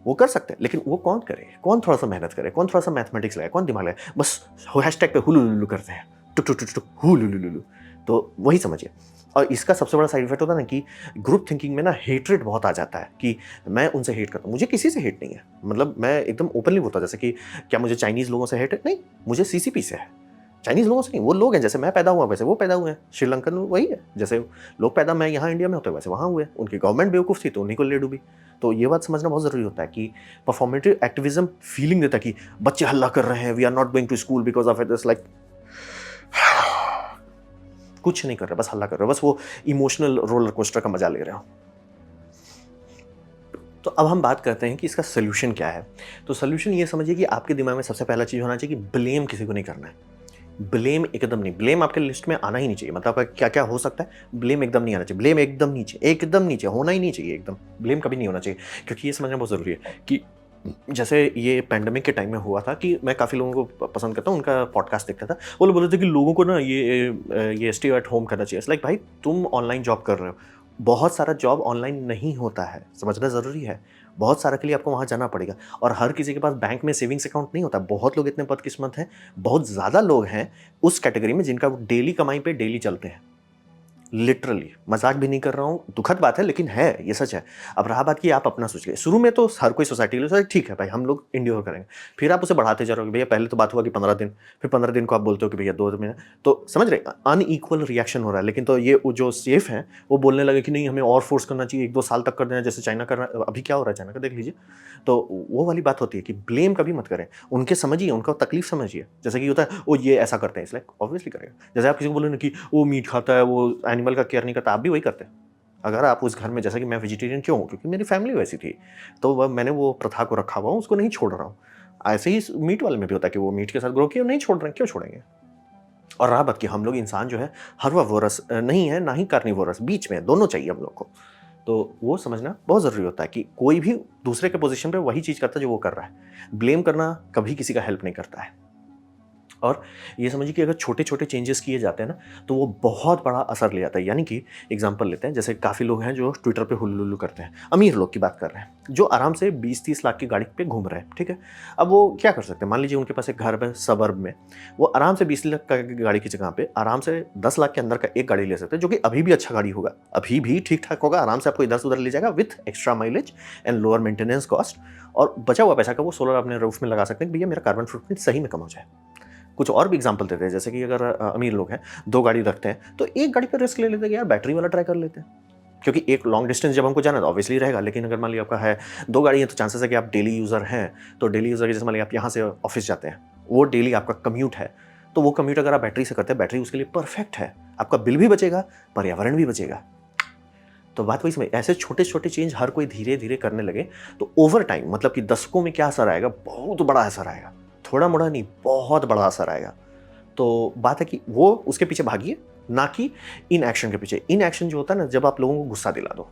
वो कर सकते हैं। लेकिन वो कौन करे, कौन थोड़ा सा मेहनत करे, कौन थोड़ा सा मैथमेटिक्स लगाए, कौन दिमाग लगाए, बस हैशटैग पे हुलुलुलु करते हैं, टुक टुक टुक टुक हुलुलुलु। तो वही समझिए। और इसका सबसे बड़ा साइड इफेक्ट होता है ना कि ग्रुप थिंकिंग में ना हेट्रेड बहुत आ जाता है कि मैं उनसे हेट करता हूँ, मुझे किसी से हेट नहीं है, मतलब मैं एकदम ओपनली बोलता हूँ, जैसे कि क्या मुझे चाइनीज़ लोगों से हेट है, नहीं, मुझे सीसीपी से है, चाइनीज़ लोगों से नहीं। वो लोग हैं, जैसे मैं पैदा हुआ वैसे वो पैदा हुए हैं, श्रीलंकन वही है, जैसे लोग पैदा मैं यहाँ इंडिया में होते वैसे वहाँ हुए, उनकी गवर्नमेंट बेवकूफ़ थी तो उन्हीं को ले डूबी। तो ये बात समझना बहुत ज़रूरी होता है कि परफॉर्मेटिव एक्टिविज्म फीलिंग देता है कि बच्चे हल्ला कर रहे हैं, we are not going to school because of it, is like कुछ नहीं कर रहे, बस हल्ला कर रहे हो, बस वो इमोशनल रोलर कोस्टर का मजा ले रहे हो। तो अब हम बात करते हैं कि इसका सोल्यूशन क्या है। तो सोल्यूशन ये समझिए कि आपके दिमाग में सबसे पहला चीज़ होना चाहिए कि ब्लेम किसी को नहीं करना है। ब्लेम एकदम नहीं, ब्लेम आपके लिस्ट में आना ही नहीं चाहिए। मतलब आपका क्या क्या हो सकता है, ब्लेम एकदम नहीं आना चाहिए, ब्लेम एकदम नीचे, एकदम नीचे होना ही नहीं चाहिए, एकदम ब्लेम कभी नहीं होना चाहिए। क्योंकि ये समझना बहुत ज़रूरी है कि जैसे ये पैंडेमिक के टाइम में हुआ था कि मैं काफ़ी लोगों को पसंद करता हूँ, उनका पॉडकास्ट देखता था, वो लोग बोल रहे थे कि लोगों को ना ये स्टे एट होम करना चाहिए। लाइक भाई, तुम ऑनलाइन जॉब कर रहे हो, बहुत सारा जॉब ऑनलाइन नहीं होता है, समझना ज़रूरी है। बहुत सारा के लिए आपको वहाँ जाना पड़ेगा, और हर किसी के पास बैंक में सेविंग्स अकाउंट नहीं होता। बहुत लोग इतने बदकिस्मत हैं, बहुत ज़्यादा लोग हैं उस कैटेगरी में जिनका डेली कमाई पे डेली चलते हैं, लिटरली मजाक भी नहीं कर रहा हूँ, दुखद बात है लेकिन है, ये सच है। अब रहा बात कि आप अपना सोचिए, शुरू में तो हर कोई सोसाइटी के लिए सोचे ठीक है भाई हम लोग इंड्योर करेंगे, फिर आप उसे बढ़ाते जा रहे हो कि भैया पहले तो बात हुआ कि 15 दिन, फिर 15 दिन को आप बोलते हो कि भैया 2 महीने, तो समझ रहे अनइक्वल रिएक्शन हो रहा है। लेकिन तो ये जो सेफ हैं वो बोलने लगे कि नहीं हमें और फोर्स करना चाहिए, 1-2 साल तक कर देना जैसे चाइना कर रहा है। अभी क्या हो रहा है चाइना का देख लीजिए। तो वो वाली बात होती है कि ब्लेम कभी मत करें, उनके समझिए, उनका तकलीफ समझिए। जैसे कि होता है वो ये ऐसा करते हैं इसलिए ऑब्वियसली करेगा। जैसे आप किसी को बोले ना कि वो मीट खाता है, वो एनिमल का केयर नहीं करता, आप भी वही करते हैं। अगर आप उस घर में, जैसे कि मैं वेजिटेरियन क्यों हूँ, क्योंकि मेरी फैमिली वैसी थी, तो वह मैंने वो प्रथा को रखा हुआ हूँ, उसको नहीं छोड़ रहा हूँ। ऐसे ही मीट वाले में भी होता है कि वो मीट के साथ ग्रो किया, नहीं छोड़ रहे हैं, क्यों छोड़ेंगे। और रहा बात कि हम लोग इंसान जो है हर्बावोरस नहीं है ना ही कार्निवोरस, बीच में दोनों चाहिए हम लोग को। तो वो समझना बहुत ज़रूरी होता है कि कोई भी दूसरे के पोजीशन पे वही चीज़ करता है जो वो कर रहा है। ब्लेम करना कभी किसी का हेल्प नहीं करता है। और ये समझिए कि अगर छोटे-छोटे चेंजेस किए जाते हैं ना, तो वो बहुत बड़ा असर ले आता है। यानी कि एग्ज़ाम्पल लेते हैं, जैसे काफ़ी लोग हैं जो ट्विटर पे हुल्लुल्लु करते हैं। अमीर लोग की बात कर रहे हैं, जो आराम से 20-30 लाख की गाड़ी पे घूम रहे हैं, ठीक है? अब वो क्या कर सकते हैं? मान लीजिए उनके पास एक घर है सबर्ब में, वो आराम से 20 लाख की गाड़ी की जगह पे आराम से 10 लाख के अंदर का एक गाड़ी ले सकते हैं, जो कि अभी भी अच्छा गाड़ी होगा, अभी भी ठीक-ठाक होगा, आराम से आपको इधर से उधर ले जाएगा with extra mileage and lower maintenance cost. और बचा हुआ पैसा का वो सोलर अपने रूफ में लगा सकते हैं कि भैया मेरा कार्बन फुटप्रिंट सही में कम हो जाए। कुछ और भी एग्जांपल देते हैं, जैसे कि अगर अमीर लोग हैं, 2 गाड़ी रखते हैं, तो एक गाड़ी पर रिस्क ले लेते हैं कि यार बैटरी वाला ट्राई कर लेते हैं। क्योंकि एक लॉन्ग डिस्टेंस जब हमको जाना है तो ऑब्वियसली रहेगा, लेकिन अगर मान लीजिए आपका है 2 गाड़ी है तो चांसेस है कि आप डेली यूज़र हैं, तो डेली यूज़र के जैसे मान लीजिए आप यहाँ से ऑफिस जाते हैं, वो डेली आपका कम्यूट है, तो वो कम्यूट अगर आप बैटरी से करते हैं, बैटरी उसके लिए परफेक्ट है, आपका बिल भी बचेगा, पर्यावरण भी बचेगा। तो बात वही समझ, ऐसे छोटे-छोटे चेंज हर कोई धीरे-धीरे करने लगे, तो ओवर टाइम मतलब कि दशकों में क्या असर आएगा, बहुत बड़ा असर आएगा। थोड़ा-मोड़ा नहीं, बहुत बड़ा असर आएगा। तो बात है कि वो उसके पीछे भागिए, ना कि इन एक्शन के पीछे। इन एक्शन जो होता है ना, जब आप लोगों को गुस्सा दिला दो।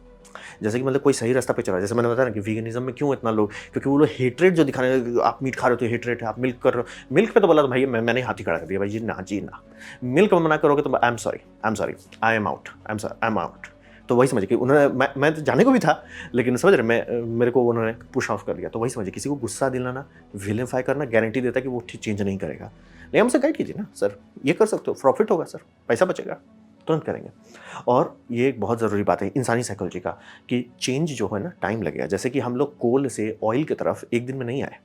जैसे कि मतलब कोई सही रास्ता पे चल रहा है, जैसे मैंने बताया ना कि वीगनिज़्म में क्यों इतना लोग, क्योंकि वो लोग हेट्रेड जो दिखाने लगे, आप मीट खा रहे हो तो हेट्रेड है, आप मिल्क कर रहे हो। मिल्क पे तो बोला तो भाई मैंने हाथ ही खड़ा कर दिया, भाई जी ना। मिल्क में मना करोगे तो I am sorry, I am out, I am out. तो वही समझिए कि उन्होंने, मैं तो जाने को भी था, लेकिन समझ रहे, मेरे को उन्होंने पुश ऑफ कर दिया। तो वही समझिए, किसी को गुस्सा दिलाना, विलेनिफाई करना गारंटी देता है कि वो चेंज नहीं करेगा। नहीं, हमसे गाइड कीजिए ना, सर ये कर सकते हो, प्रॉफिट होगा सर, पैसा बचेगा, तुरंत करेंगे। और ये एक बहुत ज़रूरी बात है इंसानी साइकोलॉजी का, कि चेंज जो है ना टाइम लगेगा। जैसे कि हम लोग कोल से ऑयल की तरफ एक दिन में नहीं आए।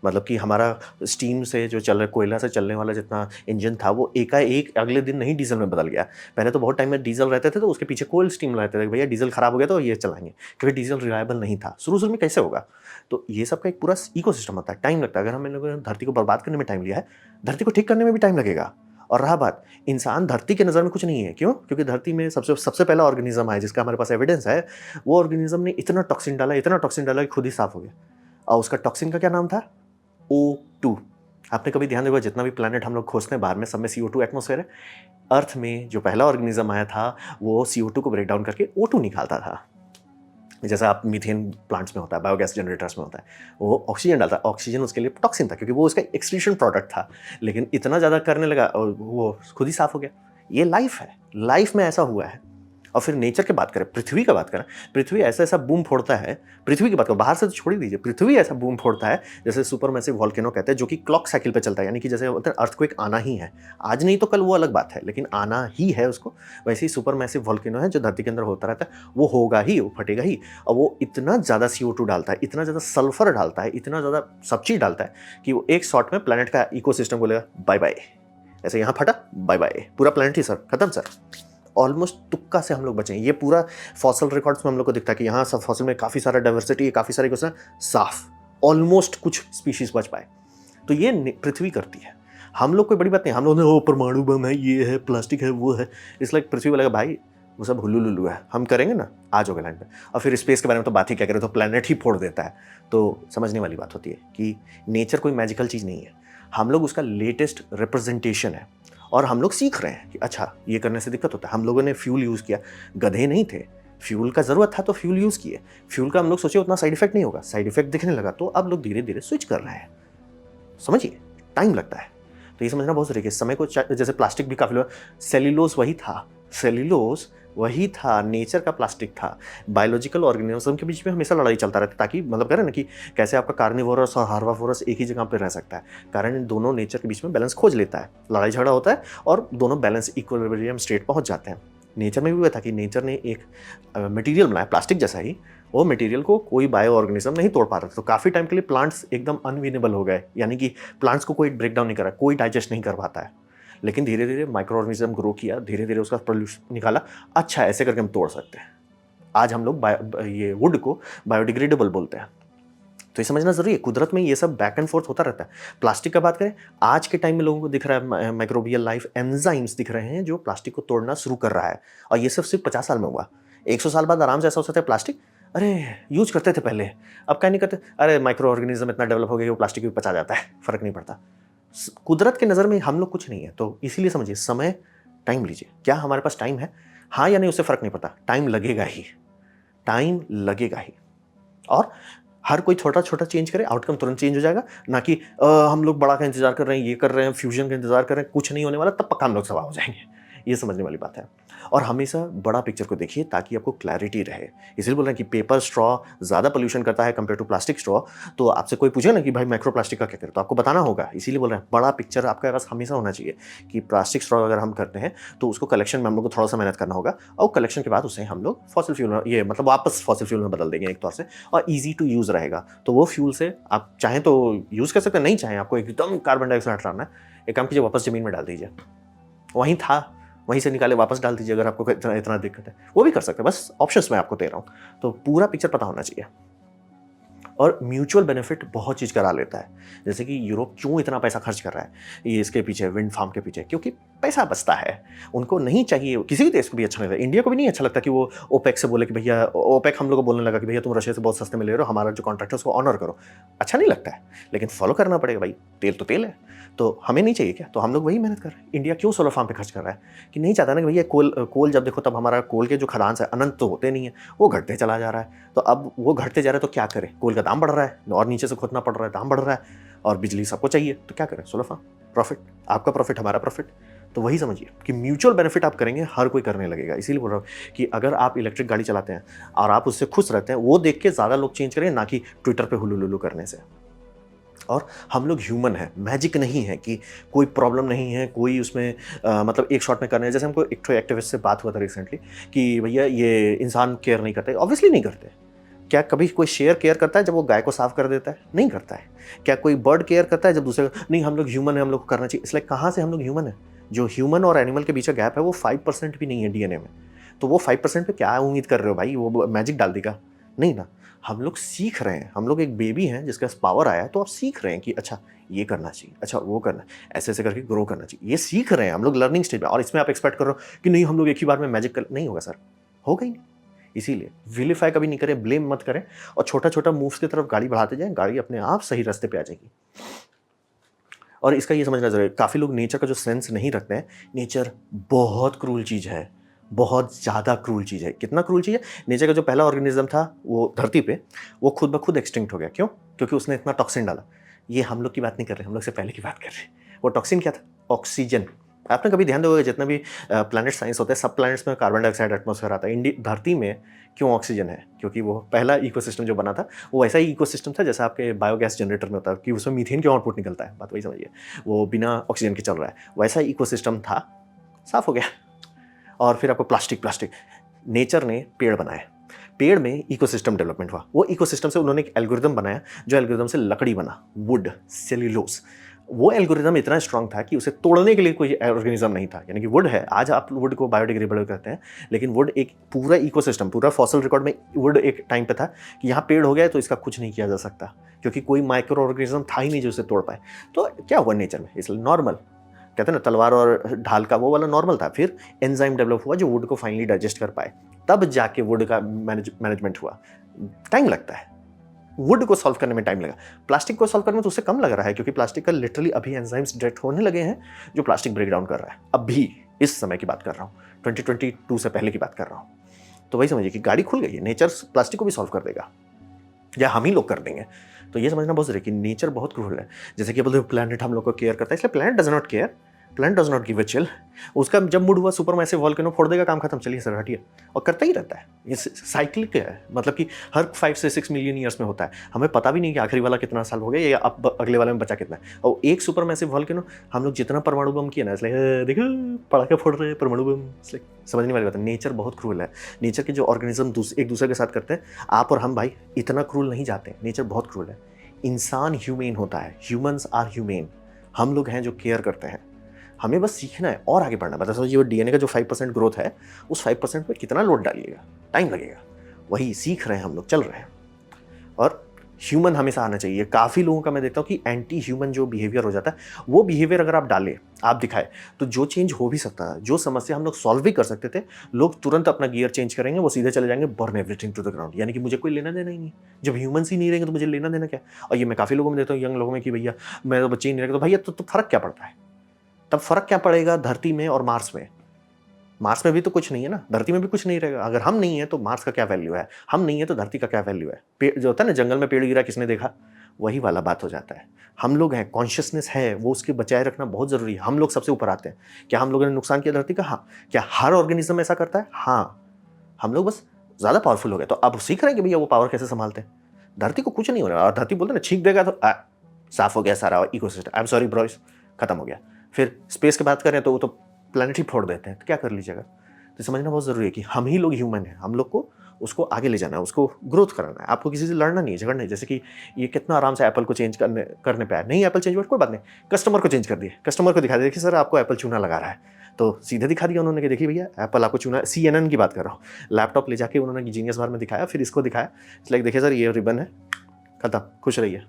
मतलब कि हमारा स्टीम से जो चल रहा, कोयला से चलने वाला जितना इंजन था, वो एकाएक अगले दिन नहीं डीजल में बदल गया। पहले तो बहुत टाइम में डीजल रहते थे, तो उसके पीछे कोल स्टीम रहते थे, भैया डीजल खराब हो गया तो ये चलाएंगे, क्योंकि डीजल रिलायबल नहीं था। शुरू में कैसे होगा? तो ये सब का एक पूरा इकोसिस्टम होता है, टाइम लगता है। अगर हम इन लोगों ने धरती को बर्बाद करने में टाइम लिया है, धरती को ठीक करने में भी टाइम लगेगा। और रहा बात, इंसान धरती के नज़र में कुछ नहीं है। क्यों? क्योंकि धरती में सबसे पहला ऑर्गेनिज्म आया जिसका हमारे पास एविडेंस है। वो ऑर्गेनिज्म ने इतना टॉक्सिन डाला कि खुद ही साफ हो गया। और उसका टॉक्सिन का क्या नाम था? O2। आपने कभी ध्यान देखा, जितना भी प्लैनेट हम लोग खोजते हैं बाहर में, सब में CO2 एटमॉस्फेयर है। अर्थ में जो पहला ऑर्गेनिज्म आया था, वो CO2 को ब्रेक डाउन करके O2 निकालता था। जैसा आप मीथेन प्लांट्स में होता है, बायोगैस जनरेटर्स में होता है, वो ऑक्सीजन डालता है। ऑक्सीजन उसके लिए टॉक्सिन था, क्योंकि वो उसका एक्सक्रीशन प्रोडक्ट था। लेकिन इतना ज़्यादा करने लगा और वो खुद ही साफ हो गया। ये लाइफ है, लाइफ में ऐसा हुआ है। और फिर नेचर की बात करें, पृथ्वी का बात करें, पृथ्वी ऐसा बूम फोड़ता है। पृथ्वी की बात करो, बाहर से तो छोड़ ही दीजिए, पृथ्वी ऐसा बूम फोड़ता है जैसे सुपर मैसिव वॉल्केनो कहते हैं, जो कि क्लॉक साइकिल पे चलता है। यानी कि जैसे बोलते हैं अर्थक्वेक आना ही है, आज नहीं तो कल, वो अलग बात है, लेकिन आना ही है उसको। वैसे ही सुपर मैसिव वॉल्केनो है जो धरती के अंदर होता रहता है, वो होगा ही, वो फटेगा ही। और वो इतना ज़्यादा CO2 डालता है, इतना ज़्यादा सल्फर डालता है, इतना ज़्यादा सब चीज़ डालता है कि वो एक शॉट में प्लैनेट का इकोसिस्टम बोलेगा बाय बाय। ऐसे यहाँ फटा, बाय बाय, पूरा प्लैनेट ही सर खत्म सर। ऑलमोस्ट तुक्का से हम लोग बचे हैं। ये पूरा फॉसिल रिकॉर्ड्स में हम लोग को दिखता है कि यहाँ सब फॉसिल में काफ़ी सारा डाइवर्सिटी है, काफ़ी सारी क्वेश्चन साफ, ऑलमोस्ट कुछ स्पीशीज बच पाए। तो ये पृथ्वी करती है। हम लोग कोई बड़ी बात नहीं, हम लोग ने वो परमाणु बम है, ये है, प्लास्टिक है, वो है, इसलिए पृथ्वी वाला भाई वो सब हुल्लू लुल्लू है, हम करेंगे ना, आ जाओगे लाइन पे। और फिर स्पेस के बारे में तो बात ही क्या करें, तो प्लैनेट ही फोड़ देता है। तो समझने वाली बात होती है कि नेचर कोई मैजिकल चीज़ नहीं है, हम लोग उसका लेटेस्ट रिप्रेजेंटेशन है। और हम लोग सीख रहे हैं कि अच्छा ये करने से दिक्कत होता है। हम लोगों ने फ्यूल यूज़ किया, गधे नहीं थे, फ्यूल का ज़रूरत था तो फ्यूल यूज़ किए। फ्यूल का हम लोग सोचे उतना साइड इफेक्ट नहीं होगा, साइड इफेक्ट दिखने लगा, तो अब लोग धीरे धीरे स्विच कर रहे हैं। समझिए, टाइम लगता है। तो ये समझना बहुत ज़रूरी है। समय को जैसे प्लास्टिक भी काफ़ी लोग, सेल्यूलोज वही था, सेल्यूलोज वही था, नेचर का प्लास्टिक था। बायोलॉजिकल ऑर्गेनिज्म के बीच में हमेशा लड़ाई चलता रहता है, ताकि मतलब कह रहे हैं ना कि कैसे आपका कार्निवोरस और हार्बावोरस एक ही जगह पर रह सकता है। कारण दोनों नेचर के बीच में बैलेंस खोज लेता है, लड़ाई झगड़ा होता है और दोनों बैलेंस इक्विलिब्रियम स्टेट पहुंच जाते हैं। नेचर में भी हुआ था कि नेचर ने एक मटेरियल बनाया प्लास्टिक जैसा ही, वो मटेरियल को कोई बायो ऑर्गेनिज्म नहीं तोड़ पा रहा था, तो काफ़ी टाइम के लिए प्लांट्स एकदम अनविनेबल हो गए, यानी कि प्लांट्स को कोई ब्रेक डाउन नहीं करा, कोई डाइजेस्ट नहीं कर पाता है। लेकिन धीरे धीरे माइक्रो ऑर्गेनिज्म ग्रो किया, धीरे धीरे उसका प्रोल्यूशन निकाला, अच्छा ऐसे करके हम तोड़ सकते हैं। आज हम लोग ये वुड को बायोडिग्रेडेबल बोलते हैं। तो ये समझना ज़रूरी है, कुदरत में ये सब बैक एंड फोर्थ होता रहता है। प्लास्टिक का बात करें, आज के टाइम में लोगों को दिख रहा है माइक्रोबियल लाइफ एंजाइम्स दिख रहे हैं जो प्लास्टिक को तोड़ना शुरू कर रहा है, और ये सब सिर्फ 50 साल में हुआ। 100 साल बाद आराम से ऐसा हो सकता है प्लास्टिक, अरे यूज करते थे पहले, अब क्या नहीं करते, अरे माइक्रो ऑर्गेनिज्म इतना डेवलप हो गया कि वो प्लास्टिक भी पचा जाता है, फर्क नहीं पड़ता। कुदरत के नज़र में हम लोग कुछ नहीं है, तो इसीलिए समझिए, समय टाइम लीजिए। क्या हमारे पास टाइम है, हाँ या नहीं, उससे फ़र्क नहीं पड़ता, टाइम लगेगा ही, टाइम लगेगा ही। और हर कोई छोटा छोटा चेंज करे, आउटकम तुरंत चेंज हो जाएगा, ना कि हम लोग बड़ा का इंतजार कर रहे हैं, ये कर रहे हैं, फ्यूजन का इंतजार कर रहे हैं, कुछ नहीं होने वाला, तब पक्का हम लोग तबाह हो जाएंगे। ये समझने वाली बात है। और हमेशा बड़ा पिक्चर को देखिए ताकि आपको क्लैरिटी रहे। इसलिए बोल रहे हैं कि पेपर स्ट्रॉ ज़्यादा पोल्यूशन करता है कंपेयर टू प्लास्टिक स्ट्रॉ। तो आपसे कोई पूछे ना कि भाई माइक्रो प्लास्टिक का क्या करे, तो आपको बताना होगा। इसीलिए बोल रहे हैं बड़ा पिक्चर आपके पास हमेशा होना चाहिए कि प्लास्टिक स्ट्रॉ अगर हम करते हैं तो उसको कलेक्शन में हम लोग को थोड़ा सा मेहनत करना होगा, और कलेक्शन के बाद उसे हम लोग फॉसिल फ्यूल ये मतलब वापस फॉसिल फ्यूल में बदल देंगे एक तौर से, और ईजी टू यूज़ रहेगा। तो वो फ्यूल से आप चाहें तो यूज़ कर सकते हैं, नहीं चाहें आपको एकदम कार्बन डाइऑक्साइड हटाना है, एक काम कीजिए, वापस ज़मीन में डाल दीजिए, वहीं था वहीं से निकाले वापस डाल दीजिए। अगर आपको इतना दिक्कत है वो भी कर सकते हैं, बस ऑप्शंस मैं आपको दे रहा हूँ। तो पूरा पिक्चर पता होना चाहिए। और म्यूचुअल बेनिफिट बहुत चीज़ करा लेता है, जैसे कि यूरोप क्यों इतना पैसा खर्च कर रहा है ये इसके पीछे, विंड फार्म के पीछे, क्योंकि पैसा बचता है। उनको नहीं चाहिए, किसी भी देश को भी अच्छा नहीं लगता, इंडिया को भी नहीं अच्छा लगता कि वो ओपेक से बोले कि भैया, ओपेक हम लोग को बोलने लगा कि भैया तुम रशिया से बहुत सस्ते में ले रहे हो, हमारा जो कॉन्ट्रैक्ट है उसको ऑनर करो। अच्छा नहीं लगता है, लेकिन फॉलो करना पड़ेगा भाई, तेल तो तेल है, तो हमें नहीं चाहिए क्या, तो हम लोग वही मेहनत कर रहे हैं। इंडिया क्यों सोलर फार्म पे खर्च कर रहा है कि नहीं चाहता ना कि भैया कोल जब देखो तब हमारा कोल के जो खदान है अनंत तो होते नहीं है, वो घटते चला जा रहा है। तो अब वो घटते जा रहा है तो क्या करें, कोल का दाम बढ़ रहा है और नीचे से खोदना पड़ रहा है, दाम बढ़ रहा है, और बिजली सबको चाहिए, तो क्या करें, सोलर फार्म, प्रॉफिट, आपका प्रॉफिट हमारा प्रॉफिट। तो वही समझिए कि म्यूचुअल बेनिफिट आप करेंगे, हर कोई करने लगेगा। इसीलिए बोल रहा हूँ कि अगर आप इलेक्ट्रिक गाड़ी चलाते हैं और आप उससे खुश रहते हैं, वो देख के ज़्यादा लोग चेंज करें, ना कि ट्विटर पे हुलू करने से। और हम लोग ह्यूमन हैं, मैजिक नहीं है कि कोई प्रॉब्लम नहीं है, कोई उसमें मतलब एक शॉट में करना है। जैसे हमको एक एक्टिविस्ट से बात हुआ था रिसेंटली कि भैया ये इंसान केयर नहीं करते, ऑब्वियसली नहीं करते। क्या कभी कोई शेर केयर करता है जब वो गाय को साफ कर देता है? नहीं करता है। क्या कोई बर्ड केयर करता है जब दूसरे नहीं, हम लोग ह्यूमन है, हम लोग को करना चाहिए। इसलिए कहाँ से हम लोग ह्यूमन है? जो ह्यूमन और एनिमल के बीच का गैप है वो 5% भी नहीं है डीएनए में। तो वो 5% पे क्या उम्मीद कर रहे हो भाई, वो मैजिक डाल देगा? नहीं ना। हम लोग सीख रहे हैं, हम लोग एक बेबी हैं जिसके पास पावर आया है, तो आप सीख रहे हैं कि अच्छा ये करना चाहिए, अच्छा वो करना, ऐसे ऐसे करके ग्रो करना चाहिए। ये सीख रहे हैं हम लोग, लर्निंग स्टेज में। और इसमें आप एक्सपेक्ट कर रहे हो कि नहीं हम लोग एक ही बार में मैजिक कर, नहीं होगा सर, होगा ही नहीं। इसीलिए विलिफाई कभी नहीं करें, ब्लेम मत करें, और छोटा छोटा मूव्स की तरफ गाड़ी बढ़ाते जाएं, गाड़ी अपने आप सही रास्ते पे आ जाएगी। और इसका ये समझना जरूरी है, काफ़ी लोग नेचर का जो सेंस नहीं रखते हैं। नेचर बहुत क्रूल चीज़ है, बहुत ज़्यादा क्रूल चीज़ है। कितना क्रूल चीज़ है, नेचर का जो पहला ऑर्गेनिज्म था वो धरती पे, वो खुद ब खुद एक्सटिंक्ट हो गया। क्यों? क्योंकि उसने इतना टॉक्सिन डाला। ये हम लोग की बात नहीं कर रहे, हम लोग से पहले की बात कर रहे हैं। वो टॉक्सिन क्या था? ऑक्सीजन। आपने कभी ध्यान दोगे जितना भी प्लैनेट साइंस होता है, सब प्लैनेट्स में कार्बन डाइऑक्साइड एटमॉस्फेयर आता है, धरती में क्यों ऑक्सीजन है? क्योंकि वो पहला इकोसिस्टम जो बना था वो ऐसा ही इकोसिस्टम था जैसा आपके बायोगैस जनरेटर में होता है कि उसमें मीथेन क्यों आउटपुट निकलता है, बात वही समझिए, वो बिना ऑक्सीजन के चल रहा है, वैसा इकोसिस्टम था, साफ हो गया। और फिर आपको प्लास्टिक, नेचर ने पेड़ बनाए, पेड़ में इकोसिस्टम डेवलपमेंट हुआ, वो इकोसिस्टम से उन्होंने एक एल्गोरिदम बनाया, जो एल्गोरिदम से लकड़ी बना, वुड, सेल्यूलोस। वो एल्गोरिदम इतना स्ट्रांग था कि उसे तोड़ने के लिए कोई ऑर्गेनिज्म नहीं था। यानी कि वुड है, आज आप वुड को बायोडिग्रेडेबल कहते हैं, लेकिन वुड एक पूरा इकोसिस्टम, पूरा फॉसिल रिकॉर्ड में वुड एक टाइम पे था कि यहाँ पेड़ हो गया तो इसका कुछ नहीं किया जा सकता, क्योंकि कोई माइक्रो ऑर्गेनिज्म था ही नहीं जो उसे तोड़ पाए। तो क्या हुआ नेचर में, इसलिए नॉर्मल कहते हैं ना, तलवार और ढाल का, वो वाला नॉर्मल था। फिर एंजाइम डेवलप हुआ जो वुड को फाइनली डाइजेस्ट कर पाए, तब जाके वुड का मैनेजमेंट हुआ। टाइम लगता है, वुड को सॉल्व करने में टाइम लगा, प्लास्टिक को सॉल्व करने में तो उससे कम लग रहा है, क्योंकि प्लास्टिक का लिटरली अभी एंजाइम्स डिटेक्ट होने लगे हैं जो प्लास्टिक ब्रेक डाउन कर रहा है। अभी इस समय की बात कर रहा हूँ, 2022 से पहले की बात कर रहा हूँ। तो वही समझिए कि गाड़ी खुल गई है, नेचर प्लास्टिक को भी सॉल्व कर देगा, या हम ही लोग कर देंगे। तो ये समझना बहुत जरूरी है कि नेचर बहुत क्रूर है। जैसे कि बोलते हैं प्लैनेट हम लोग को केयर करता है, इसलिए planet does not care, plant does not give a chill. उसका जब मूड हुआ सुपर मैसिव वॉल्केनो फोड़ देगा, काम खत्म, चलिए सर हटिए, और करता ही रहता है। ये साइक्लिक है, मतलब कि हर 5 से 6 मिलियन ईयर्स में होता है। हमें पता भी नहीं कि आखिरी वाला कितना साल हो गया या अब अगले वाले में बचा कितना है। और एक सुपर मैसिव वॉल्केनो, हम लोग जितना परमाणु बम किया ना, इसलिए देखो पटाखे फोड़ रहे हैं परमाणु बम, इसलिए समझने वाली बात है। नेचर बहुत क्रूल है। नेचर के जो ऑर्गेनिज्म एक दूसरे के साथ करते हैं, आप और हम भाई इतना क्रूल नहीं जाते। नेचर बहुत क्रूल है। इंसान ह्यूमेन होता है, ह्यूमंस आर ह्यूमेन। हम लोग हैं जो केयर करते हैं। हमें बस सीखना है और आगे बढ़ना है। मतलब ये डीएनए का जो 5% ग्रोथ है, उस 5% पे कितना लोड डालिएगा, टाइम लगेगा। वही सीख रहे हैं हम लोग, चल रहे हैं। और ह्यूमन हमेशा आना चाहिए। काफ़ी लोगों का मैं देखता हूँ कि एंटी ह्यूमन जो बिहेवियर हो जाता है, वो बिहेवियर अगर आप डालें, आप दिखाए, तो जो चेंज हो भी सकता है, जो समस्या हम लोग सॉल्व भी कर सकते थे, लोग तुरंत अपना गियर चेंज करेंगे, वो सीधे चले जाएंगे burn everything to the ground. यानी कि मुझे कोई लेना देना ही नहीं। जब ह्यूमंस ही नहीं रहेंगे तो मुझे लेना देना क्या। और ये मैं काफ़ी लोगों में देता हूँ, यंग लोगों में, कि भैया मैं तो बच्चे ही नहीं रहेगा, तो भैया तो फर्क क्या पड़ता है। तब फर्क क्या पड़ेगा धरती में और मार्स में। मार्स में भी तो कुछ नहीं है ना, धरती में भी कुछ नहीं रहेगा। अगर हम नहीं है तो मार्स का क्या वैल्यू है, हम नहीं है तो धरती का क्या वैल्यू है। पेड़ जो होता है ना, जंगल में पेड़ गिरा किसने देखा, वही वाला बात हो जाता है। हम लोग हैं, कॉन्शियसनेस है, वो उसके बचाए रखना बहुत ज़रूरी है। हम लोग सबसे ऊपर आते हैं। क्या हम लोगों ने नुकसान किया धरती का? हाँ। क्या हर ऑर्गेनिज्म ऐसा करता है? हाँ। हम लोग बस ज़्यादा पावरफुल हो गए, तो अब सीख रहे हैं कि भैया वो पावर कैसे संभालते हैं। धरती को कुछ नहीं हो रहा, और धरती बोलते ना छींक देगा तो साफ हो गया सारा इकोसिस्टम, आई एम सॉरी ब्रॉयज, खत्म हो गया। फिर स्पेस की बात करें तो वो तो प्लैनेट ही फोड़ देते हैं, तो क्या कर लीजिएगा। तो समझना बहुत ज़रूरी है कि हम ही लोग ह्यूमन हैं, हम लोग को उसको आगे ले जाना है, उसको ग्रोथ कराना है। आपको किसी से लड़ना नहीं है, झगड़ना नहीं। जैसे कि ये कितना आराम से एप्पल को चेंज करने पे आया, नहीं एप्पल चेंज हुआ कोई बात नहीं, कस्टमर को चेंज कर दिए, कस्टमर को दिखा दिया, देखिए सर आपको एप्पल चूना लगा रहा है, तो सीधे दिखा दिया उन्होंने कि देखिए भैया एप्पल आपको चूना। CNN की बात कर रहा हूँ, लैपटॉप ले जाके उन्होंने जीनियस बार में दिखाया, फिर इसको दिखाया, लाइक देखिए सर ये रिबन है, खत्म, खुश रहिए।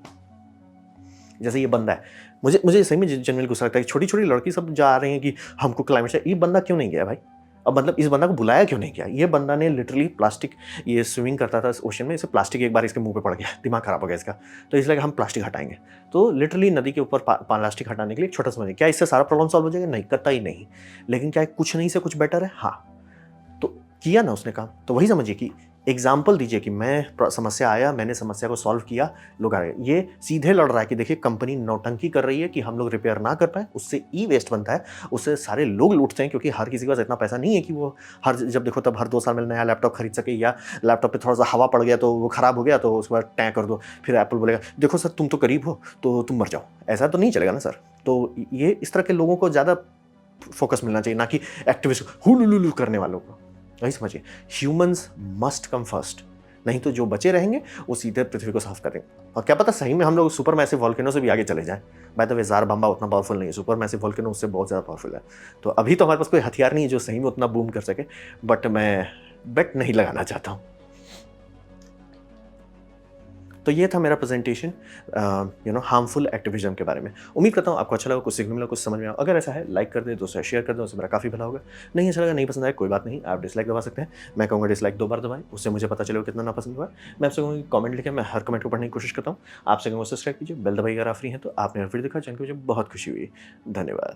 जैसे ये बंदा है, मुझे सही में जनरल गुस्सा लगता है। छोटी छोटी लड़की सब जा रही हैं कि हमको क्लाइमेट चेंज, ये बंदा क्यों नहीं गया भाई। अब मतलब इस बंदा को बुलाया क्यों नहीं गया। ये बंदा ने लिटरली प्लास्टिक, ये स्विमिंग करता था ओशन में, इसे प्लास्टिक एक बार इसके मुंह पे पड़ गया, दिमाग खराब हो गया इसका, तो इसलिए हम प्लास्टिक हटाएंगे। तो लिटरली नदी के ऊपर प्लास्टिक हटाने के लिए छोटा समझिए, क्या इससे सारा प्रॉब्लम सॉल्व हो जाएगा? नहीं, कतई नहीं। लेकिन क्या कुछ नहीं से कुछ बेटर है? हाँ। तो किया ना उसने काम। तो वही समझिए कि एग्जाम्पल दीजिए कि मैं समस्या आया, मैंने समस्या को सॉल्व किया, लोग आ गए। ये सीधे लड़ रहा है कि देखिए कंपनी नौटंकी कर रही है कि हम लोग रिपेयर ना कर पाए, उससे ई वेस्ट बनता है, उससे सारे लोग लूटते हैं, क्योंकि हर किसी के पास इतना पैसा नहीं है कि वो जब देखो तब हर 2 साल में नया लैपटॉप खरीद सके, या लैपटॉप पे थोड़ा सा हवा पड़ गया तो वो खराब हो गया तो उसके बाद टैग कर दो, फिर एप्पल बोलेगा देखो सर तुम तो गरीब हो तो तुम मर जाओ। ऐसा तो नहीं चलेगा ना सर। तो ये इस तरह के लोगों को ज़्यादा फोकस मिलना चाहिए, ना कि एक्टिविस्ट हुलुलुलु करने वालों को। वही समझिए, ह्यूमंस मस्ट कम फर्स्ट, नहीं तो जो बचे रहेंगे वो सीधे पृथ्वी को साफ करेंगे। और क्या पता सही में हम लोग सुपर मैसिव वॉल्केनो से भी आगे चले जाएं। बाय द वे ज़ार बम्बा उतना पावरफुल नहीं है, सुपर मैसिव वॉल्केनो उससे बहुत ज़्यादा पावरफुल है। तो अभी तो हमारे पास कोई हथियार नहीं है जो सही में उतना बूम कर सके, बट मैं बेट नहीं लगाना चाहता हूँ। तो ये था मेरा प्रेजेंटेशन हार्मफुल एक्टिविज्म के बारे में। उम्मीद करता हूँ आपको अच्छा लगा, कुछ सीखने मिला, कुछ समझ में आया। अगर ऐसा है लाइक कर दें, दोस्तों शेयर कर दें, उससे मेरा काफ़ी भला होगा। नहीं अच्छा लगा, नहीं पसंद आया, कोई बात नहीं, आप डिसलाइक दबा सकते हैं। मैं कहूँगा डिसलाइक 2 बार दबाएं, उससे मुझे पता चलेगा कितना नापसंद हुआ है। मैं आपसे कहूँगा कमेंट लिखें, मैं हर कमेंट को पढ़ने की कोशिश करता हूँ। आपसे कहूँगा सब्सक्राइब कीजिए, बेल दबाइए अगर आप फ्री हैं तो। आपने हर वीडियो देखा, जानकर मुझे बहुत खुशी हुई। धन्यवाद।